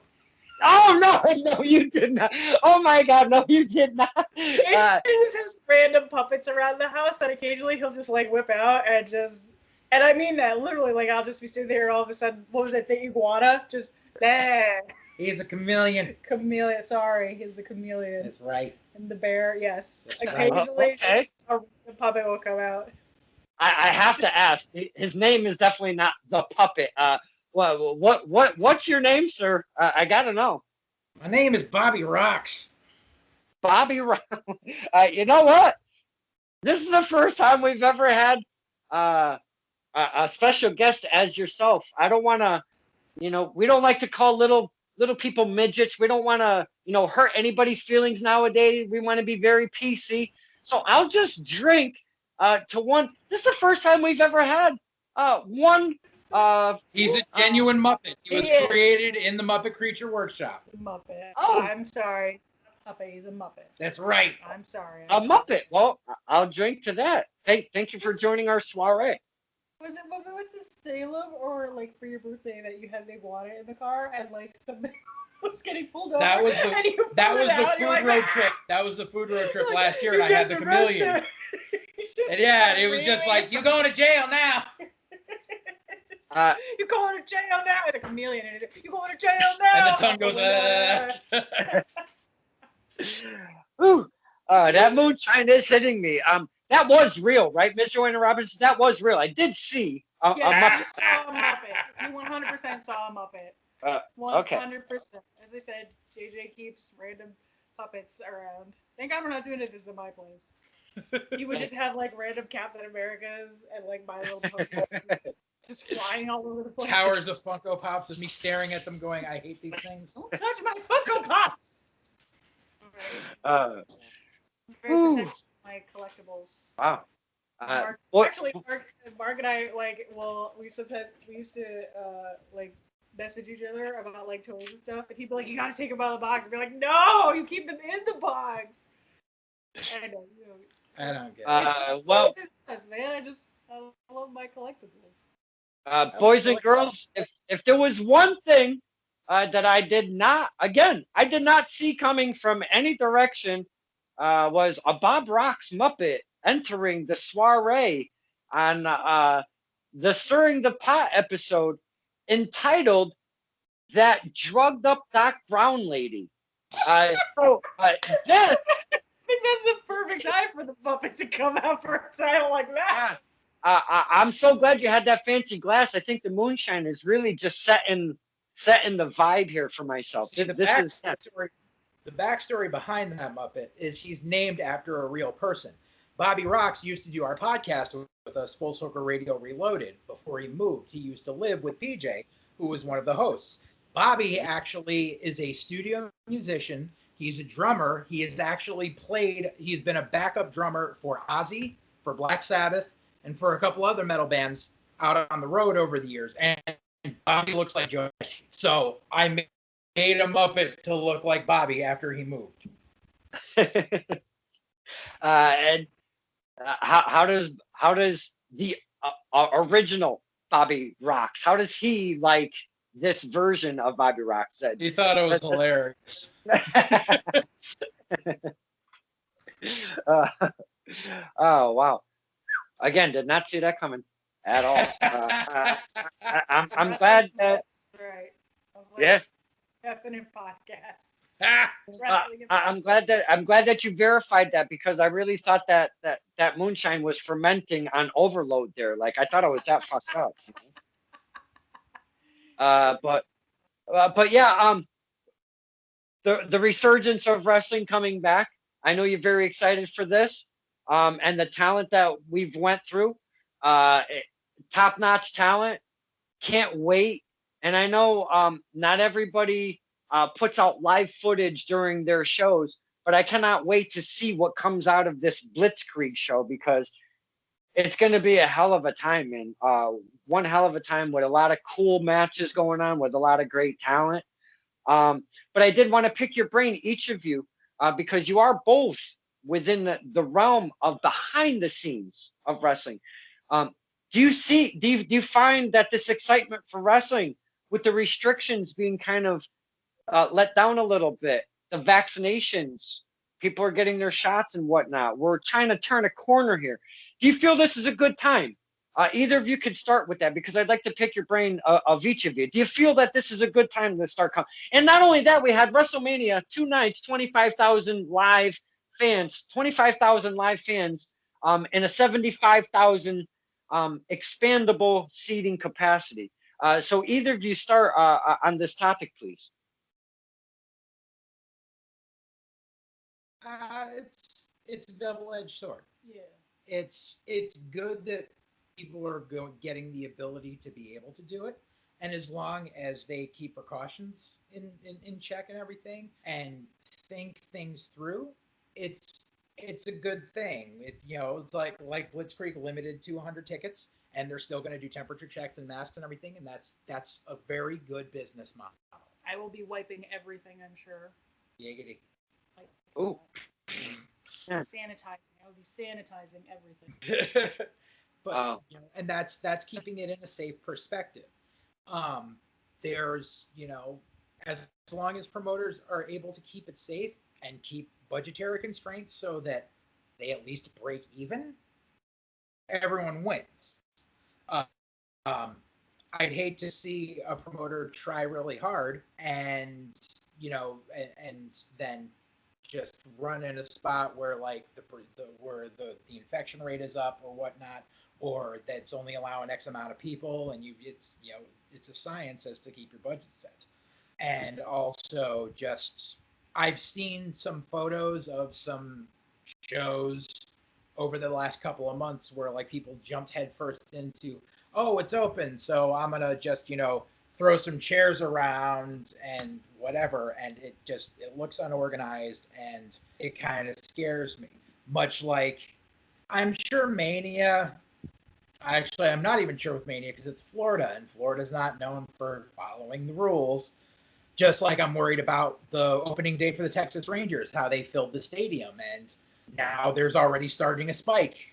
Oh no, no, you did not. Oh my God, no, you did not. Jason just has random puppets around the house that occasionally he'll just like whip out and just, and I mean that literally. Like I'll just be sitting there, all of a sudden, what was that thing, iguana? Just there. He's a chameleon. Chameleon. Sorry, he's the chameleon. That's right. And the bear. Yes. That's right. Occasionally, Okay. just a puppet will come out. I have to ask. His name is definitely not the puppet. What's your name, sir? I gotta know. My name is Bobby Rocks. Bobby. You know what? This is the first time we've ever had a special guest as yourself. I don't want to, we don't like to call little people midgets. We don't want to, hurt anybody's feelings nowadays. We want to be very PC. So I'll just drink to one. This is the first time we've ever had one. He's a genuine Muppet. He was He is. created in the Muppet Creature Workshop. Muppet. Oh. I'm sorry. Puppet. He's a Muppet. That's right. I'm sorry. A Muppet. Well, I'll drink to that. Thank you for joining our soiree. Was it when we went to Salem or like for your birthday that you had the iguana in the car and like somebody was getting pulled over? That was and you the pulled it out, food and you're like, road "Ah!" trip. That was the food road trip Like, last year, "You and I had get the arrested." chameleon. Just And yeah, started it was just reading. like, "You going to jail now?" You're going to jail now. It's a chameleon. And you're going to jail now. And the tongue goes, Ooh, that moonshine is hitting me. That was real, right, Miss Joanna Robinson? That was real. I did see a Yeah, you Muppet. saw a Muppet. You 100% saw a Muppet. 100%. Okay. As I said, JJ keeps random puppets around. Thank God we're not doing this in my place. You would just have like random Captain Americas and like My Little Ponies just flying all over the place. Towers of Funko Pops with me staring at them going, "I hate these things." Don't touch my Funko Pops! Very Ooh. protective of my collectibles. Wow. Mark and I we used to like message each other about like toys and stuff, and he'd be like, "You gotta take them out of the box," and be like, "No, you keep them in the box." I know, I don't get it. Well, it's man, I love my collectibles. boys and girls, if there was one thing that I did not see coming from any direction, was a Bob Rock's Muppet entering the soiree on the Stirring the Pot episode entitled "That Drugged Up Doc Brown Lady." This I think that's the perfect time for the Muppet to come out for a title like that. I'm so glad you had that fancy glass. I think the moonshine is really just setting the vibe here for myself. See, the backstory behind that Muppet is he's named after a real person. Bobby Rocks used to do our podcast with us, Full Circle Radio Reloaded, before he moved. He used to live with PJ, who was one of the hosts. Bobby actually is a studio musician. He's a drummer. He's been a backup drummer for Ozzy, for Black Sabbath, and for a couple other metal bands out on the road over the years. And Bobby looks like Joe. So I made a Muppet to look like Bobby after he moved. And how does the original Bobby Rocks? How does he like this version of Bobby Rocks? He thought it was hilarious. Oh wow! Again, did not see that coming at all. I'm glad that. Right. I was like, Yeah. Happening podcast. I'm glad that you verified that, because I really thought that moonshine was fermenting on overload there. Like I thought it was that fucked up. But yeah, the resurgence of wrestling coming back. I know you're very excited for this, and the talent that we've went through, top-notch talent. Can't wait. And I know not everybody puts out live footage during their shows, but I cannot wait to see what comes out of this Blitzkrieg show, because it's going to be a hell of a time, man. One hell of a time with a lot of cool matches going on, with a lot of great talent. But I did want to pick your brain, each of you, because you are both within the realm of behind the scenes of wrestling. Um, do you find that this excitement for wrestling, with the restrictions being kind of let down a little bit, the vaccinations, people are getting their shots and whatnot, we're trying to turn a corner here. Do you feel this is a good time? Either of you could start with that, because I'd like to pick your brain of each of you. Do you feel that this is a good time to start coming? And not only that, we had WrestleMania 2 nights, 25,000 live fans, 25,000 live fans, and a 75,000 expandable seating capacity. So either of you start on this topic, please. It's a double-edged sword. Yeah. It's good that people are getting the ability to be able to do it, and as long as they keep precautions in check and everything, and think things through, it's it's a good thing. It's like Blitzkrieg limited to 100 tickets, and they're still going to do temperature checks and masks and everything, and that's a very good business model. I will be wiping everything, I'm sure. Giggity. Like, Oh, yeah. sanitizing. I will be sanitizing everything. But and that's keeping it in a safe perspective. There's as long as promoters are able to keep it safe and keep budgetary constraints so that they at least break even, everyone wins. Uh, um, I'd hate to see a promoter try really hard and and then just run in a spot where like the infection rate is up or whatnot, or that's only allowing X amount of people, and it's a science as to keep your budget set. And also, just I've seen some photos of some shows over the last couple of months where like people jumped headfirst into, oh, it's open, so I'm gonna just throw some chairs around and whatever, and it looks unorganized, and it kind of scares me. Much like I'm sure Mania. Actually, I'm not even sure with Mania because it's Florida, and Florida's not known for following the rules. Just like I'm worried about the opening day for the Texas Rangers, how they filled the stadium, and now there's already starting a spike.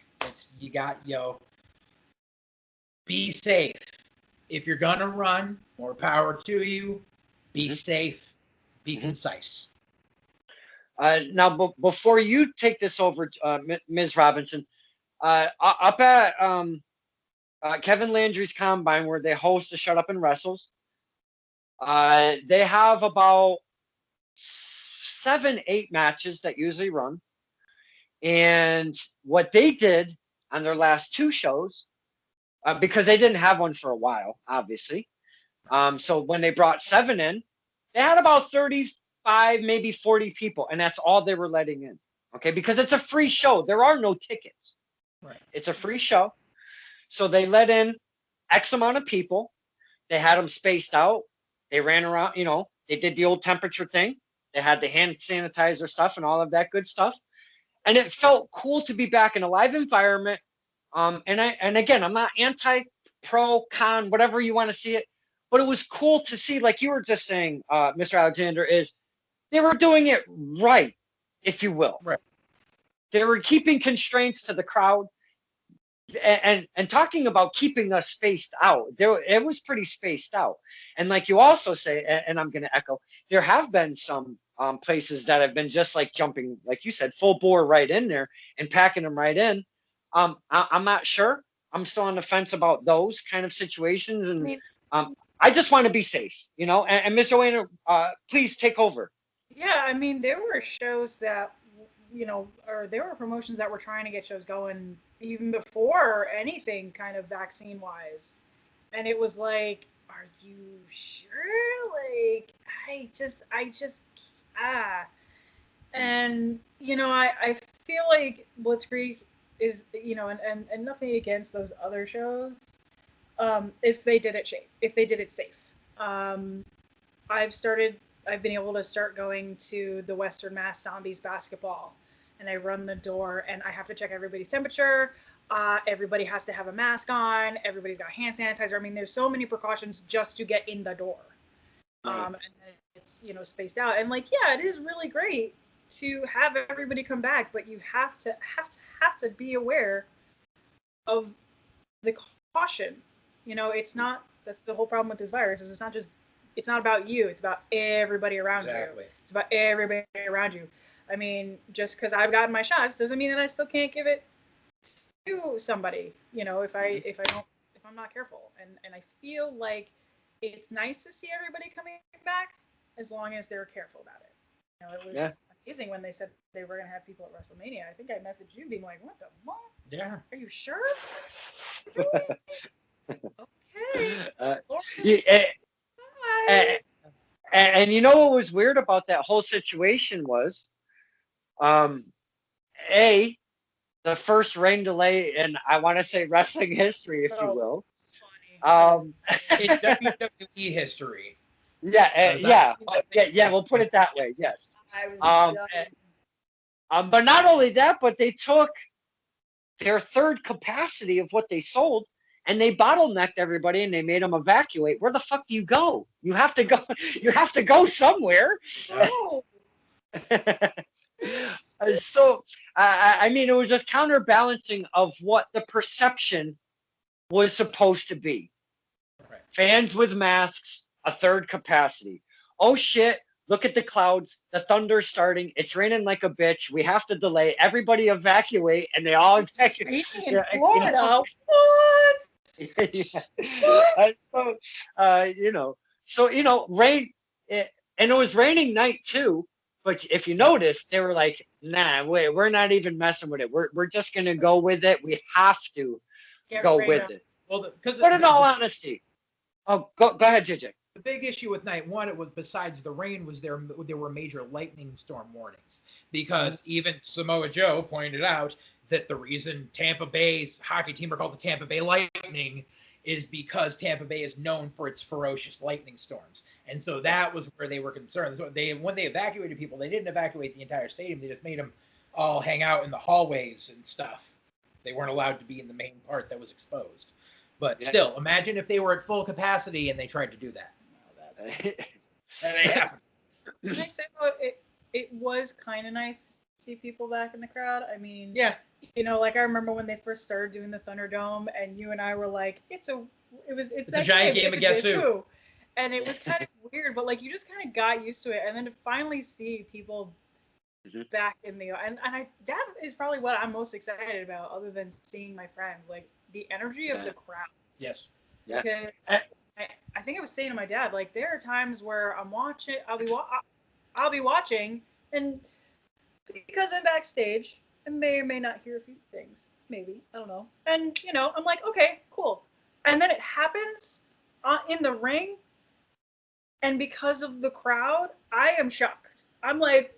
You got be safe. If you're gonna run, more power to you. Be safe. Be concise. Now, before you take this over, Ms. Robinson, up at Kevin Landry's Combine, where they host the Shut Up and Wrestles, they have about 7, 8 matches that usually run. And what they did on their last 2 shows, because they didn't have one for a while, obviously. So when they brought 7 in, they had about 35, maybe 40 people, and that's all they were letting in. Okay, because it's a free show. There are no tickets. Right. It's a free show. So they let in X amount of people. They had them spaced out. They ran around, they did the old temperature thing. They had the hand sanitizer stuff and all of that good stuff. And it felt cool to be back in a live environment. And again, I'm not anti, pro, con, whatever you want to see it, but it was cool to see, like you were just saying, Mr. Alexander, is they were doing it right, if you will. Right. They were keeping constraints to the crowd. And talking about keeping us spaced out, it was pretty spaced out. And like you also say, and I'm going to echo, there have been some places that have been just like jumping, like you said, full bore right in there and packing them right in. I'm not sure. I'm still on the fence about those kind of situations, and I just want to be safe, And Ms. Joanna, please take over. Yeah, I mean, there were shows that, or there were promotions that were trying to get shows going even before anything kind of vaccine wise. And it was like, are you sure? Like, ah. And, I feel like Blitzkrieg is, and nothing against those other shows, if they did it safe. I've been able to start going to the Western Mass Zombies basketball, and I run the door, and I have to check everybody's temperature. Everybody has to have a mask on. Everybody's got hand sanitizer. I mean, there's so many precautions just to get in the door. Right. And then it's spaced out, and like, yeah, it is really great to have everybody come back, but you have to be aware of the caution. You know, it's not. That's the whole problem with this virus. Is it's not about you. It's about everybody around Exactly. you. It's about everybody around you. I mean, just because I've gotten my shots doesn't mean that I still can't give it to somebody. You know, if I'm not careful, and I feel like it's nice to see everybody coming back as long as they're careful about it. You know, it was amazing when they said they were going to have people at WrestleMania. I think I messaged you being like, "What the fuck? Yeah. Are you sure? Really? Okay. Yeah, Bye." and you know what was weird about that whole situation was, um, A, the first rain delay in, I want to say, wrestling history, if you will. Funny. In WWE history. Yeah, we'll put it that way. Yes. I was done. But not only that, but they took their third capacity of what they sold, and they bottlenecked everybody, and they made them evacuate. Where the fuck do you go? You have to go. You have to go somewhere. No. So, I mean, it was just counterbalancing of what the perception was supposed to be. Right. Fans with masks, a third capacity. Oh shit, look at the clouds. The thunder's starting. It's raining like a bitch. We have to delay. Everybody evacuate, and they all evacuate. In Florida? What? Rain, and it was raining night too. But if you notice, they were like, "Nah, we're not even messing with it. We're just gonna go with it. We have to go with it." Well, But in all honesty, go ahead, JJ. The big issue with night one, it was besides the rain, was there were major lightning storm warnings, because even Samoa Joe pointed out that the reason Tampa Bay's hockey team are called the Tampa Bay Lightning is because Tampa Bay is known for its ferocious lightning storms, and so that was where they were concerned. So when they evacuated people, they didn't evacuate the entire stadium; they just made them all hang out in the hallways and stuff. They weren't allowed to be in the main part that was exposed. But still, imagine if they were at full capacity and they tried to do that. That ain't happening. Can I say it was kind of nice to see people back in the crowd. I mean, you know, like I remember when they first started doing the Thunderdome, and you and I were like, it's a giant game of Guess Who, and it was kind of weird, but like you just kind of got used to it, and then to finally see people back in the that is probably what I'm most excited about, other than seeing my friends, like the energy of the crowd. Yes. Yeah. Because I think I was saying to my dad, like there are times where I'm watching, I'll be watching, and because I'm backstage, I may or may not hear a few things, maybe, I don't know, and you know, I'm like, okay, cool, and then it happens in the ring, and because of the crowd, I am shocked. I'm like,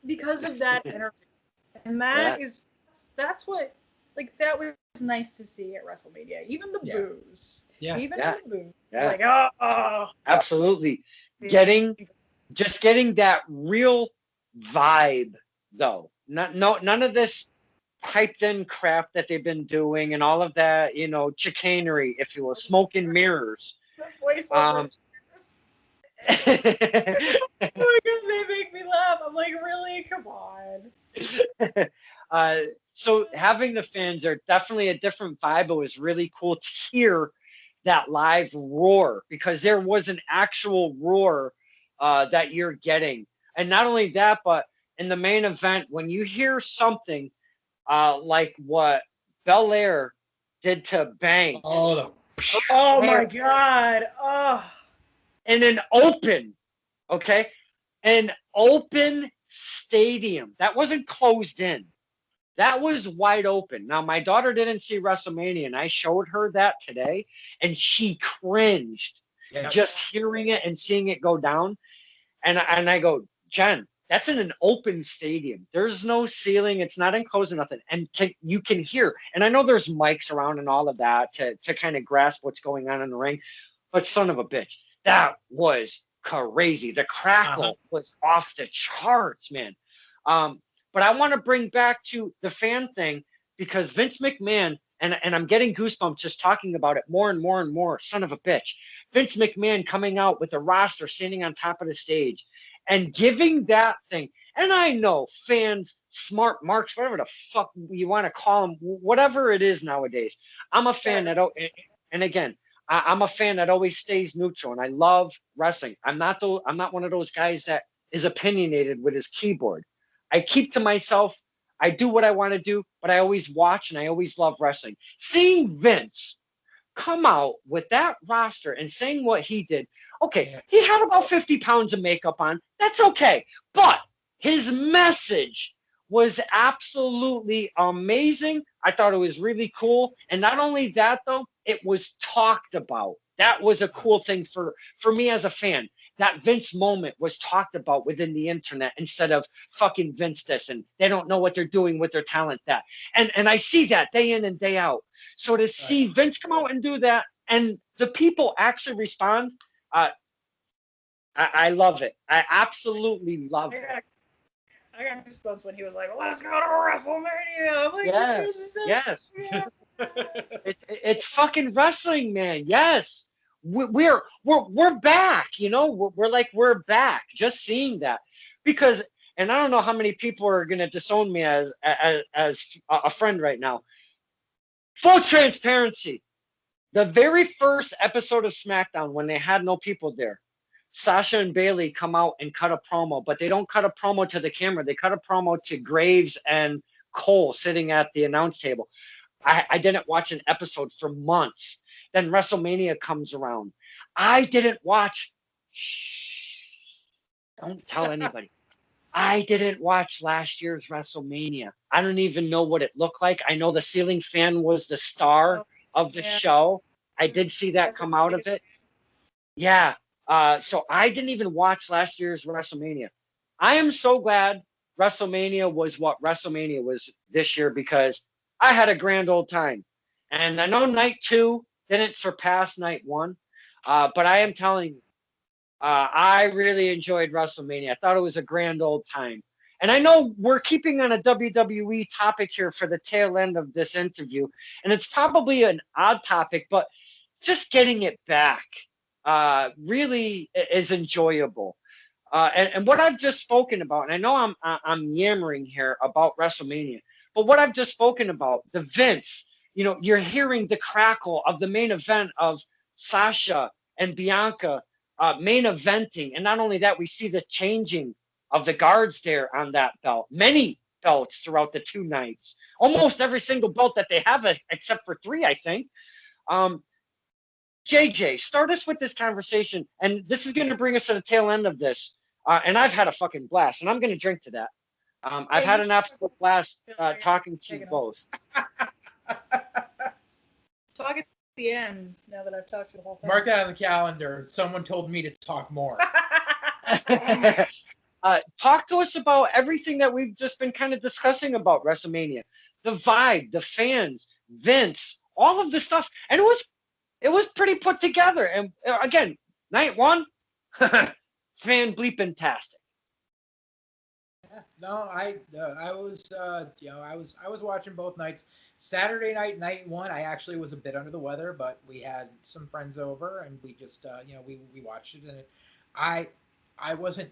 because of that energy, and that's what, like, that was nice to see at WrestleMania. Even the booze. Even the booze. It's like, oh. Absolutely. Getting that real vibe, though. None of this piped in crap that they've been doing and all of that, you know, chicanery, if you will, smoke and mirrors. Oh my god, they make me laugh. I'm like, really? Come on. So having the fans are definitely a different vibe. It was really cool to hear that live roar, because there was an actual roar that you're getting. And not only that, but in the main event, when you hear something like what Belair did to Banks. Oh my god. Oh. In an open stadium. That wasn't closed in. That was wide open. Now, my daughter didn't see WrestleMania, and I showed her that today, and she cringed just hearing it and seeing it go down. And I go, Jen, that's in an open stadium. There's no ceiling. It's not enclosed or nothing. And you can hear. And I know there's mics around and all of that to kind of grasp what's going on in the ring. But son of a bitch, that was crazy. The crackle was off the charts, man. But I want to bring back to the fan thing, because Vince McMahon, and I'm getting goosebumps just talking about it more and more and more, son of a bitch. Vince McMahon coming out with the roster standing on top of the stage, and giving that thing. And I know fans, smart marks, whatever the fuck you want to call them, whatever it is nowadays. I'm a fan that, and again, I'm a fan that always stays neutral, and I love wrestling. I'm not one of those guys that is opinionated with his keyboard. I keep to myself. I do what I want to do, but I always watch and I always love wrestling. Seeing Vince come out with that roster and saying what he did. Okay, he had about 50 pounds of makeup on. That's okay. But his message was absolutely amazing. I thought it was really cool. And not only that, though, it was talked about. That was a cool thing for me as a fan. That Vince moment was talked about within the internet instead of fucking Vince this and they don't know what they're doing with their talent that. And I see that day in and day out. So to see Vince come out and do that and the people actually respond, I love it. I absolutely love it. I got goosebumps when he was like, "Let's go to WrestleMania." I'm like, yes. It's fucking wrestling, man. Yes, we're back. You know, we're back. Just seeing that, because, and I don't know how many people are gonna disown me as a friend right now. Full transparency. The very first episode of SmackDown, when they had no people there, Sasha and Bailey come out and cut a promo, but they don't cut a promo to the camera. They cut a promo to Graves and Cole sitting at the announce table. I didn't watch an episode for months. Then WrestleMania comes around. I didn't watch. Shh, don't tell anybody. I didn't watch last year's WrestleMania. I don't even know what it looked like. I know the ceiling fan was the star of the show. I did see that come out of it. Yeah. So I didn't even watch last year's WrestleMania. I am so glad WrestleMania was what WrestleMania was this year because I had a grand old time. And I know night 2 didn't surpass night 1, but I am telling you, I really enjoyed WrestleMania. I thought it was a grand old time. And I know we're keeping on a WWE topic here for the tail end of this interview, and it's probably an odd topic, but just getting it back really is enjoyable. And what I've just spoken about, and I know I'm yammering here about WrestleMania, but what I've just spoken about, the Vince, you know, you're hearing the crackle of the main event of Sasha and Bianca main eventing, and not only that, we see the changing of the guards there on that belt, many belts throughout the 2 nights, almost every single belt that they have, except for 3, I think. JJ, start us with this conversation, and this is going to bring us to the tail end of this. And I've had a fucking blast, and I'm going to drink to that. I've had an absolute blast talking to you both. Talk at the end, now that I've talked to the whole thing. Mark that on the calendar. Someone told me to talk more. Talk to us about everything that we've just been kind of discussing about WrestleMania. The vibe, the fans, Vince, all of the stuff. And it was pretty put together. And again, night 1, fan bleeping-tastic. No, I was I was watching both nights. Saturday night 1, I actually was a bit under the weather, but we had some friends over and we just we watched it, and I wasn't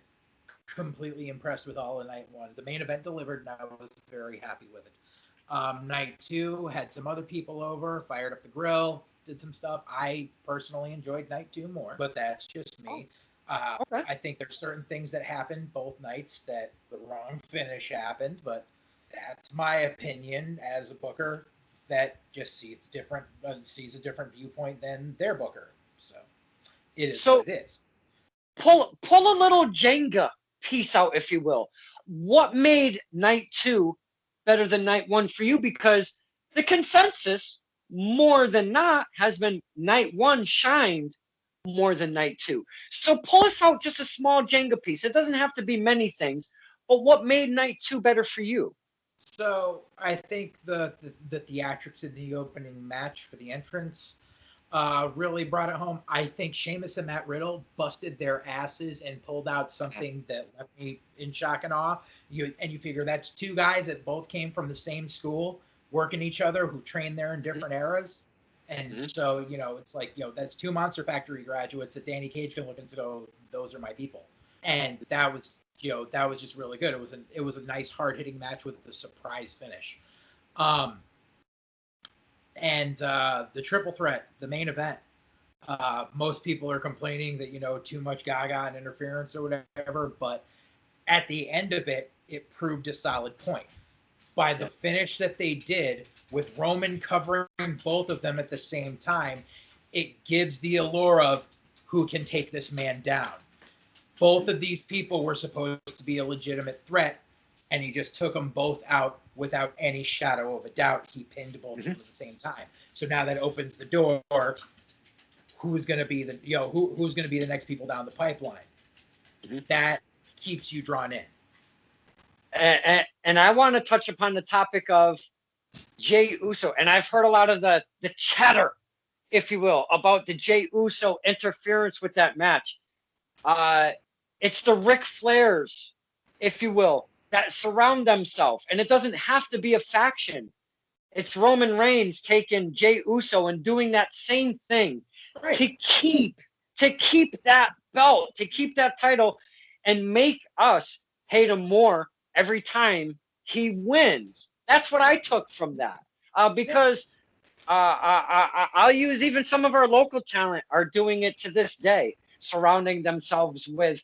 completely impressed with all of night 1. The main event delivered, and I was very happy with it. Night 2 had some other people over, fired up the grill, did some stuff. I personally enjoyed night 2 more, but that's just me. Okay. I think there's certain things that happened both nights that the wrong finish happened, but that's my opinion as a booker that just sees a different viewpoint than their booker. So it is what it is. Pull a little Jenga piece out, if you will. What made night 2 better than night 1 for you? Because the consensus, more than not, has been night 1 shined more than night 2. So pull us out just a small Jenga piece. It doesn't have to be many things, but what made night 2 better for you? So I think the theatrics in the opening match for the entrance really brought it home. I think Sheamus and Matt Riddle busted their asses and pulled out something that left me in shock and awe. You figure that's 2 guys that both came from the same school, working each other, who trained there in different eras. And so, it's like, that's 2 Monster Factory graduates that Danny Cage can look and go, those are my people. and that was just really good. It was a nice hard hitting match with the surprise finish. And the triple threat, the main event. Most people are complaining that too much Gaga and interference or whatever, but at the end of it, it proved a solid point by the finish that they did with Roman covering both of them at the same time. It gives the allure of who can take this man down. Both of these people were supposed to be a legitimate threat, and he just took them both out without any shadow of a doubt. He pinned both of them at the same time. So now that opens the door. Who's going to be who's going to be the next people down the pipeline? That keeps you drawn in. And I want to touch upon the topic of Jey Uso, and I've heard a lot of the chatter, if you will, about the Jey Uso interference with that match. It's the Ric Flairs, if you will, that surround themselves, and it doesn't have to be a faction. It's Roman Reigns taking Jey Uso and doing that same thing to keep that belt, to keep that title, and make us hate him more every time he wins. That's what I took from that. Because I'll use even some of our local talent are doing it to this day, surrounding themselves with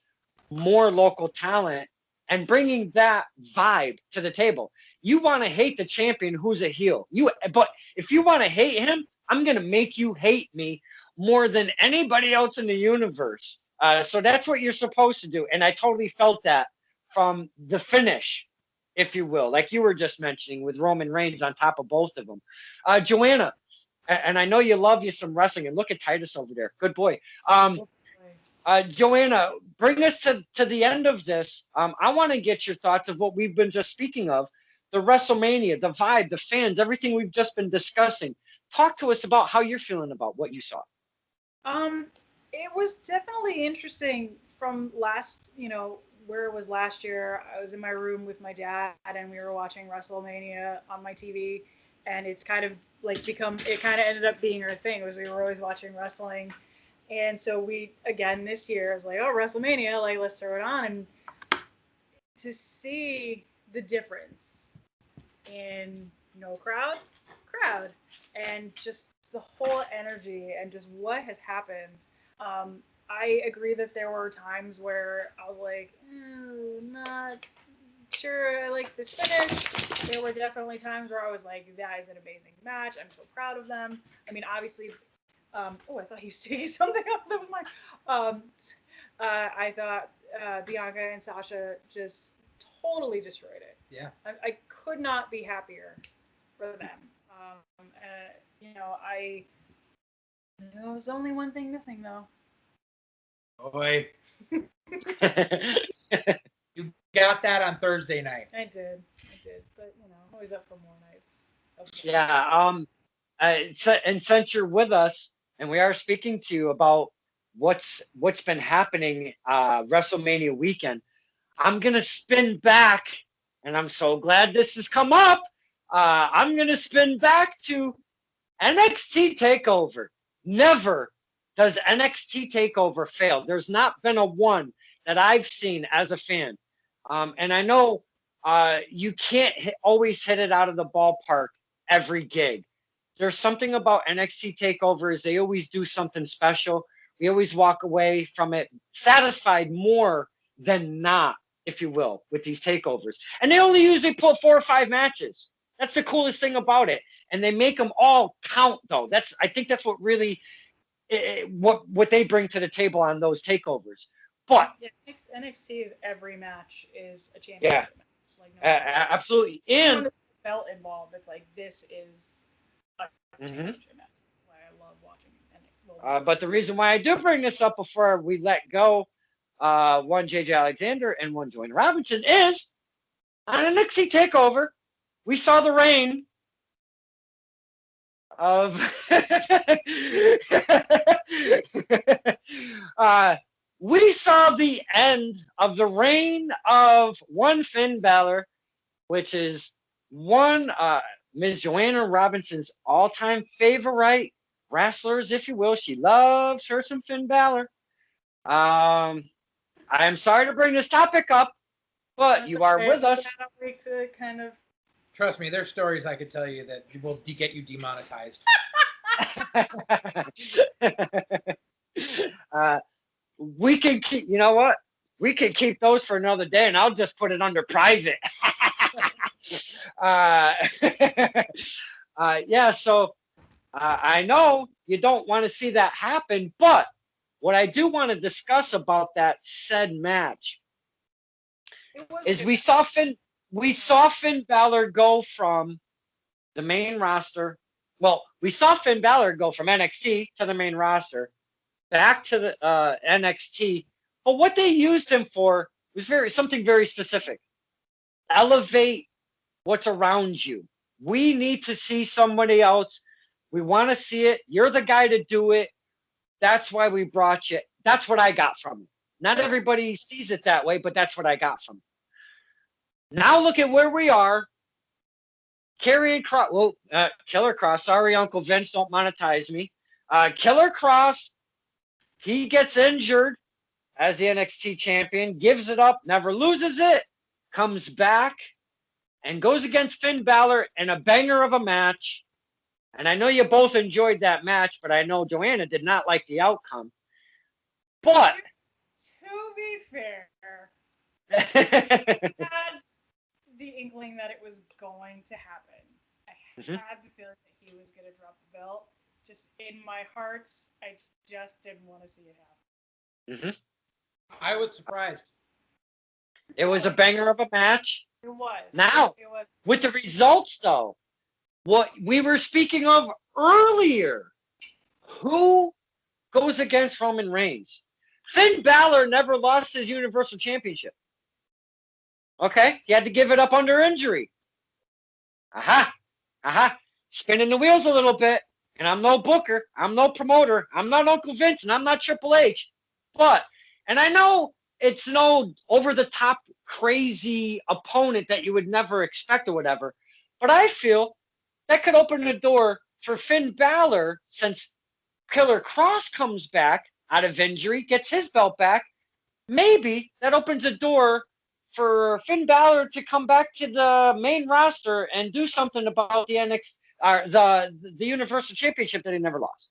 more local talent and bringing that vibe to the table. You want to hate the champion who's a heel. But if you want to hate him, I'm going to make you hate me more than anybody else in the universe. So that's what you're supposed to do. And I totally felt that from the finish, if you will, like you were just mentioning with Roman Reigns on top of both of them. Joanna, and I know you love you some wrestling, and look at Titus over there. Good boy. Joanna, bring us to the end of this. I want to get your thoughts of what we've been just speaking of, the WrestleMania, the vibe, the fans, everything we've just been discussing. Talk to us about how you're feeling about what you saw. It was definitely interesting from where it was last year. I was in my room with my dad and we were watching WrestleMania on my TV, and it's kind of ended up being our thing. We were always watching wrestling. And so this year, I was like, oh, WrestleMania, like, let's throw it on. And to see the difference in no crowd, and just the whole energy and just what has happened. I agree that there were times where I was like, not sure I like this finish. There were definitely times where I was like, that is an amazing match. I'm so proud of them. I mean, obviously, I thought he was taking something off. That was mine. I thought Bianca and Sasha just totally destroyed it. Yeah. I could not be happier for them. There was only one thing missing, though. Boy. You got that on Thursday night. I did. But, I'm always up for more nights. Yeah. And since you're with us, and we are speaking to you about what's been happening WrestleMania weekend, I'm gonna spin back, and I'm so glad this has come up. I'm gonna spin back to NXT Takeover. Never does NXT Takeover fail. There's not been a one that I've seen as a fan, and I know you can't always hit it out of the ballpark every gig. There's something about NXT takeovers. They always do something special. We always walk away from it satisfied more than not, if you will, with these takeovers. And they only usually put 4 or 5 matches. That's the coolest thing about it. And they make them all count, though. I think that's what really what they bring to the table on those takeovers. But NXT is every match is a championship match. Absolutely. And the belt involved, it's like this is. That's why I love watching NXT. But the reason why I do bring this up before we let go, one JJ Alexander and one Joanna Robinson, is on NXT Takeover, we saw the reign of we saw the end of the reign of one Finn Balor, which is one Ms. Joanna Robinson's all-time favorite wrestlers, if you will. She loves her some Finn Balor. I am sorry to bring this topic up, but That's you are okay. with us. Yeah, we could kind of. Trust me, there's stories I could tell you that will get you demonetized. uh, we can keep, you know what? We can keep those for another day, and I'll just put it under private. uh, yeah, so I know you don't want to see that happen, but what I do want to discuss about that said match is we saw Finn Balor go from the main roster. Well, we saw Finn Balor go from NXT to the main roster, back to the NXT. But what they used him for was something very specific. Elevate what's around you. We need to see somebody else. We want to see it. You're the guy to do it. That's why we brought you. That's what I got from it. Not everybody sees it that way, but that's what I got from it. Now look at where we are. Karrion Kross. Well, Killer Kross. Sorry, Uncle Vince, don't monetize me. Killer Kross. He gets injured as the NXT champion, gives it up, never loses it, comes back, and goes against Finn Balor in a banger of a match. And I know you both enjoyed that match, but I know Joanna did not like the outcome. But to be fair, I had the inkling that it was going to happen. I had the feeling that he was going to drop the belt. Just in my hearts, I just didn't want to see it happen. I was surprised. It was a banger of a match. It was. Now, it was. With the results, though, what we were speaking of earlier, who goes against Roman Reigns? Finn Balor never lost his Universal Championship. Okay? He had to give it up under injury. Spinning the wheels a little bit. And I'm no booker. I'm no promoter. I'm not Uncle Vince, and I'm not Triple H. And I know it's no over-the-top crazy opponent that you would never expect or whatever. But I feel that could open the door for Finn Balor, since Killer Kross comes back out of injury, gets his belt back. Maybe that opens a door for Finn Balor to come back to the main roster and do something about the NXT, the Universal Championship that he never lost.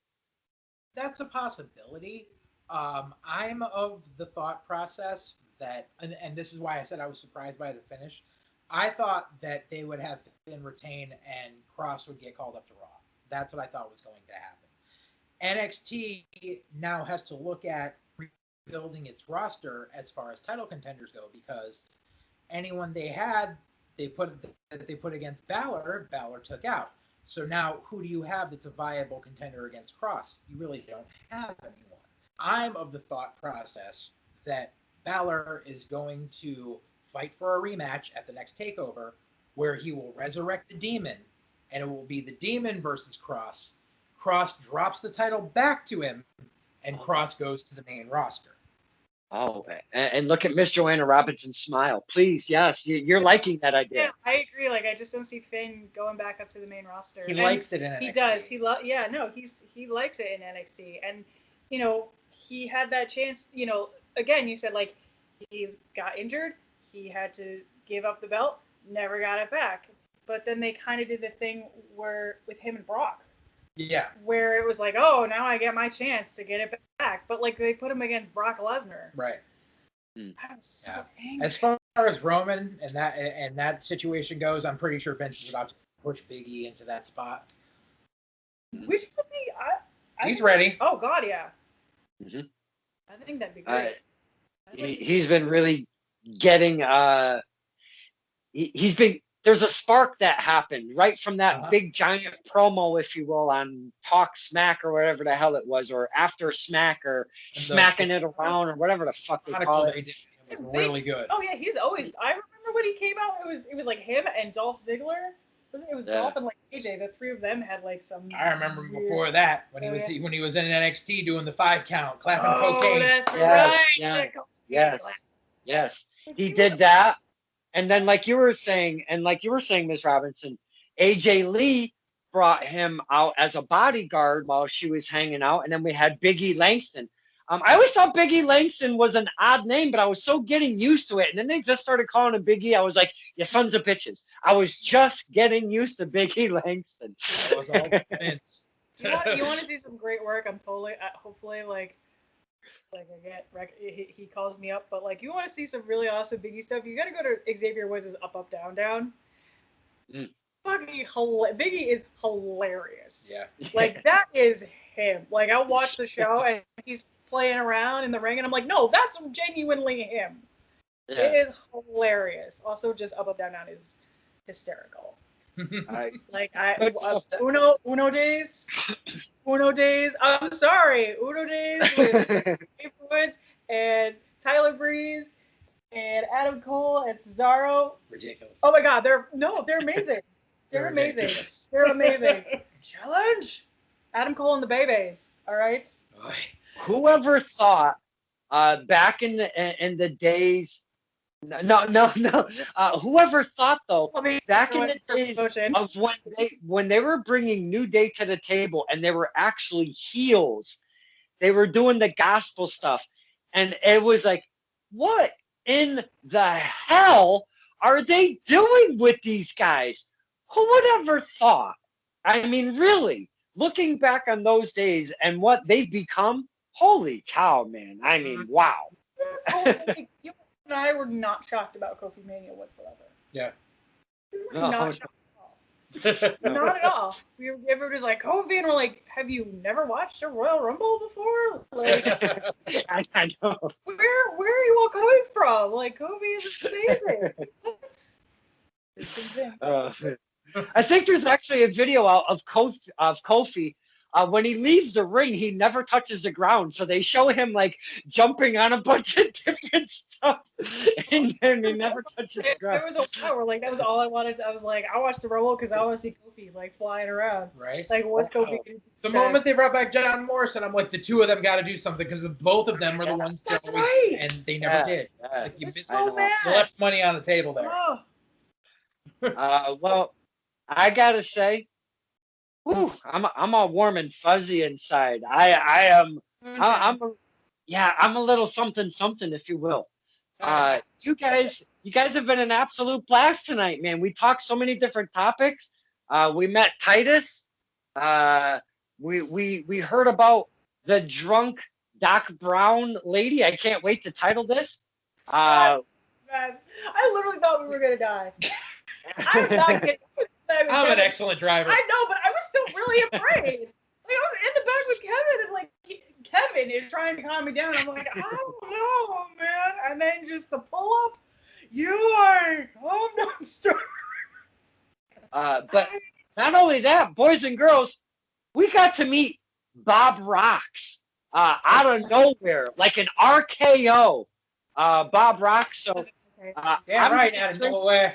That's a possibility. I'm of the thought process that, and this is why I said I was surprised by the finish. I thought that they would have Finn retain and Kross would get called up to Raw. That's what I thought was going to happen. NXT now has to look at rebuilding its roster as far as title contenders go, because anyone they had, they put against Balor took out. So now who do you have that's a viable contender against Kross? You really don't have anyone. I'm of the thought process that Balor is going to fight for a rematch at the next TakeOver, where he will resurrect the Demon, and it will be the Demon versus Kross. Kross drops the title back to him, and Kross goes to the main roster. Oh, and look at Miss Joanna Robinson smile. Please, yes, you're liking that idea. Yeah, I agree. Like, I just don't see Finn going back up to the main roster. He likes it in NXT. He does. He likes it in NXT. And, he had that chance, again, you said, like, he got injured. He had to give up the belt, never got it back. But then they kind of did the thing with him and Brock. Yeah. Where it was like, oh, now I get my chance to get it back. But, like, they put him against Brock Lesnar. Right. I was so angry. As far as Roman and that situation goes, I'm pretty sure Vince is about to push Big E into that spot. We should put He's ready. Oh, God, yeah. Mm-hmm. I think that'd be great. He's been really getting there's a spark that happened right from that big giant promo, if you will, on Talk Smack or whatever the hell it was, or After Smack, or smacking it around, or whatever the fuck they call it. It was really good. Oh yeah, he's always. I remember when he came out. It was like him and Dolph Ziggler. It was Dolph and like AJ. The three of them had like some. I remember before that when he was in NXT doing the 5 count, clapping cocaine. Oh, that's right. Yes. He did that. And then, like you were saying, Ms. Robinson, AJ Lee brought him out as a bodyguard while she was hanging out. And then we had Big E Langston. I always thought Biggie Langston was an odd name, but I was so getting used to it. And then they just started calling him Biggie. I was like, you sons of bitches. I was just getting used to Biggie Langston. That was all Vince. You want to see some great work? I'm totally, hopefully, like I get, he calls me up, but like, you want to see some really awesome Biggie stuff? You got to go to Xavier Woods' Up, Up, Down, Down. Fucking Biggie is hilarious. Yeah. Like, that is him. Like, I'll watch the show and he's playing around in the ring, and I'm like, no, that's genuinely him. Yeah. It is hilarious. Also, just Up, Up, Down, Down is hysterical. Uno days. I'm sorry, Uno days with Xavier Woods and Tyler Breeze and Adam Cole and Cesaro. Ridiculous. Oh my God, they're amazing. They're amazing. They're amazing. Challenge Adam Cole and the Babies. All right. Whoever thought back in the days. No. Whoever thought though, back in the days of when they were bringing New Day to the table and they were actually heels, they were doing the gospel stuff, and it was like, what in the hell are they doing with these guys? Who would ever thought? I mean, really, looking back on those days and what they've become, holy cow, man! I mean, wow. You and I were not shocked about Kofi Mania whatsoever. Yeah. We were not shocked at all. Not at all. We were just like, Kofi, and we're like, have you never watched a Royal Rumble before? Like, I know. Where are you all coming from? Like, Kofi is amazing. I think there's actually a video out of Kofi. When he leaves the ring, he never touches the ground. So they show him like jumping on a bunch of different stuff, and then he never touches the ground. There was a while where like that was all I wanted. I was like, I watched the Rumble because I want to see Kofi like flying around. Right. Like, what's Kofi gonna do? The moment they brought back John Morrison, I'm like, the two of them got to do something because both of them were the ones that always, and they never did. Like, you so mad. left money on the table there. Oh. Well, I gotta say. Whew, I'm all warm and fuzzy inside. I'm a little something, if you will. You guys have been an absolute blast tonight, man. We talked so many different topics. We met Titus. We heard about the drunk Doc Brown lady. I can't wait to title this. I literally thought we were gonna die. I'm not kidding. I'm an excellent driver. I know, but I was still really afraid. Like, I was in the back with Kevin, and like Kevin is trying to calm me down. I'm like, I don't know, man. And then just the pull up, you are calm down, star. But not only that, boys and girls, we got to meet Bob Rocks out of nowhere, like an RKO. Bob Rocks. So, yeah, right, Adam, no way.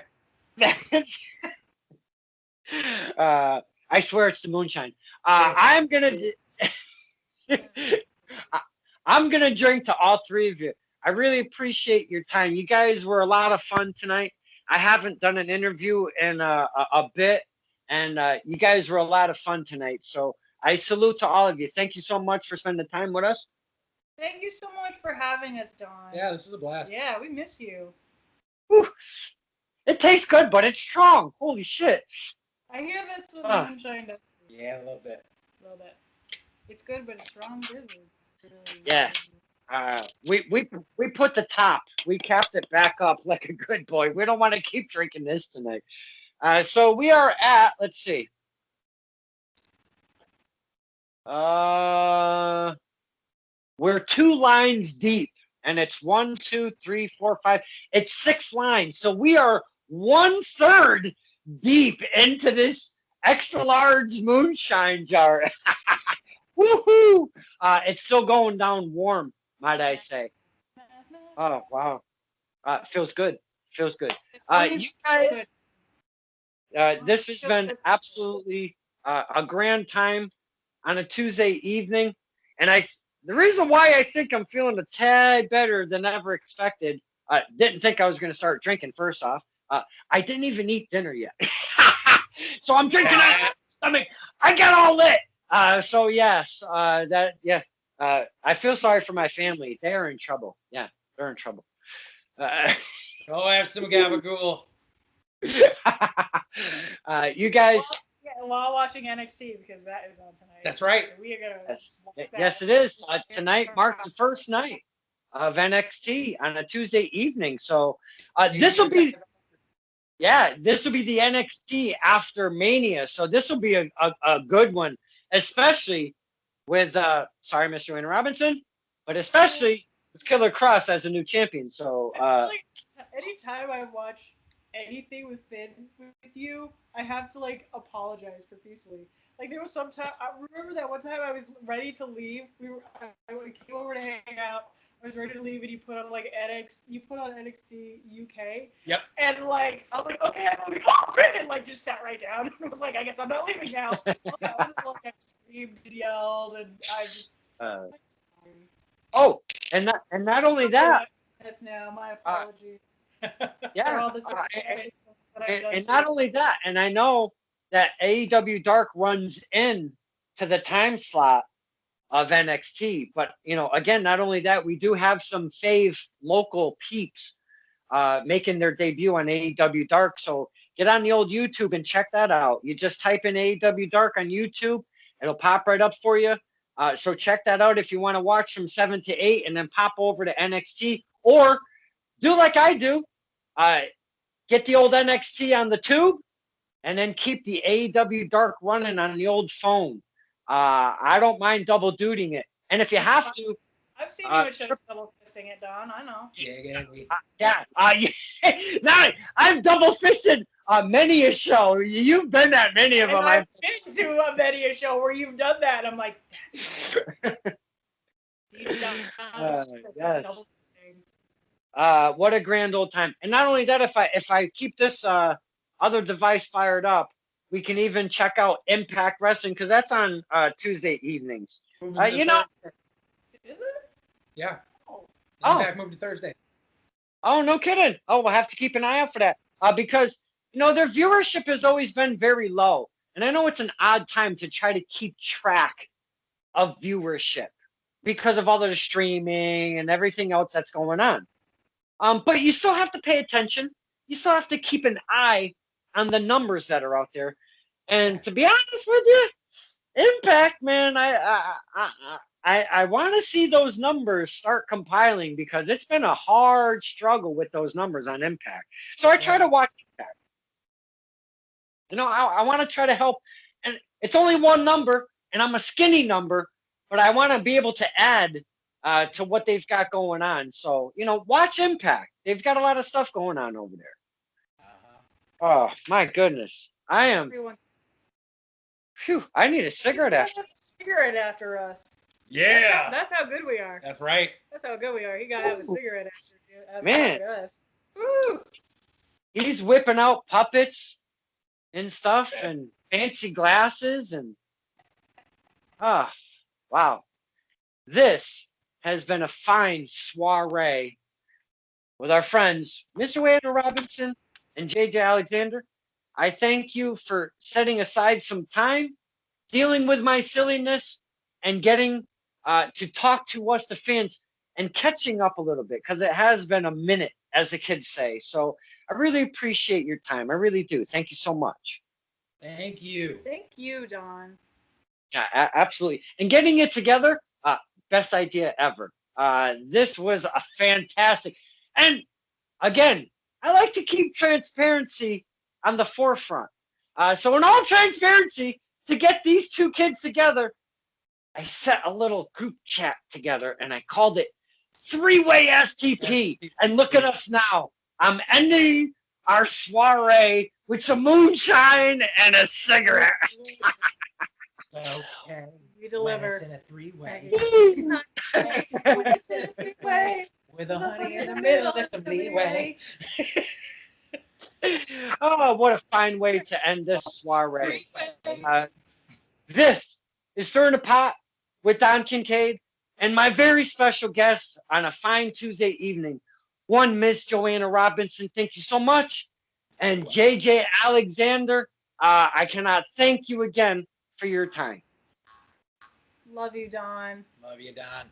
I swear it's the moonshine. I'm gonna drink to all three of you. I really appreciate your time. You guys were a lot of fun tonight. I haven't done an interview in a bit, and you guys were a lot of fun tonight. So I salute to all of you. Thank you so much for spending time with us. Thank you so much for having us, Don. Yeah, this is a blast. Yeah, we miss you. Whew. It tastes good, but it's strong. Holy shit. I hear that's what moonshine does. Yeah, a little bit. It's good, but it's strong. Yeah. We put the top. We capped it back up like a good boy. We don't want to keep drinking this tonight. So we are at, let's see. We're 2 lines deep, and it's 1, 2, 3, 4, 5. It's 6 lines. So we are 1/3 deep into this extra large moonshine jar. Woohoo! It's still going down warm, might I say. Oh, wow. Feels good. You guys, this has been absolutely a grand time on a Tuesday evening. And the reason why I think I'm feeling a tad better than ever expected, didn't think I was going to start drinking first off. I didn't even eat dinner yet. So I'm drinking out of my stomach. I got all lit. So yes, I feel sorry for my family. They are in trouble. Yeah, they're in trouble. Go have some gabagool. You guys. Yeah, while watching NXT because that is on tonight. That's right. So we are gonna. Yes, it is. Tonight marks the first night of NXT on a Tuesday evening. So this will be the NXT after Mania. So this will be a good one, especially with sorry, Mr. Joanna Robinson, but especially with Killer Cross as a new champion. So like anytime I watch anything with Finn with you, I have to like apologize profusely. Like there was some time I remember that one time I was ready to leave. I came over to hang out. I was ready to leave, and you put on like NXT UK. Yep. And like I was like, okay, I'm leaving. Oh, Finn! And like just sat right down. I was like, I guess I'm not leaving now. I I screamed and yelled, and I just. I'm sorry. oh, and not only that. That's now my apologies. Yeah, all the and not only that, and I know that AEW Dark runs in to the time slot of NXT, but again, not only that, we do have some fave local peeps making their debut on AEW Dark. So get on the old YouTube and check that out. You just type in AEW Dark on YouTube, it'll pop right up for you. So check that out if you want to watch from 7 to 8, and then pop over to NXT, or do like I do. Get the old NXT on the tube, and then keep the AEW Dark running on the old phone. I don't mind double dutying it. And if you have to, I've seen you at shows double fisting it, Don. I know. Yeah. Now I've double fisted many a show. You've been at many of them. I've been to many a show where you've done that. I'm like, yes. What a grand old time. And not only that, if I keep this other device fired up, we can even check out Impact Wrestling, because that's on Tuesday evenings. Is it? Yeah. Impact moved to Thursday. Oh, no kidding. Oh, we'll have to keep an eye out for that. Because their viewership has always been very low. And I know it's an odd time to try to keep track of viewership because of all the streaming and everything else that's going on. But you still have to pay attention. You still have to keep an eye on the numbers that are out there. And to be honest with you, Impact, man, I want to see those numbers start compiling, because it's been a hard struggle with those numbers on Impact. So I try to watch Impact. I want to try to help. And it's only one number, and I'm a skinny number, but I want to be able to add to what they've got going on. So, watch Impact. They've got a lot of stuff going on over there. Oh, my goodness. I am. Phew, I need a cigarette after. Us. Yeah. That's how good we are. That's right. That's how good we are. He got to have a cigarette after Man. us. Woo. He's whipping out puppets and stuff and fancy glasses and wow. This has been a fine soiree with our friends, Mr. Joanna Robinson and JJ Alexander. I thank you for setting aside some time, dealing with my silliness, and getting to talk to us, the fans, and catching up a little bit, because it has been a minute, as the kids say. So I really appreciate your time. I really do. Thank you so much. Thank you. Thank you, Don. Yeah, absolutely. And getting it together, best idea ever. This was a fantastic. And again, I like to keep transparency on the forefront. So in all transparency, to get these two kids together, I set a little group chat together, and I called it Three-Way STP. And look at us now. I'm ending our soiree with some moonshine and a cigarette. Okay. We deliver. It's in a three-way. It's in a three-way. With a honey in the middle, there's some leeway. Oh, what a fine way to end this soiree. This is Stir in the Pot with Don Kincaid and my very special guest on a fine Tuesday evening, one Miss Joanna Robinson. Thank you so much. And JJ Alexander, I cannot thank you again for your time. Love you, Don. Love you, Don.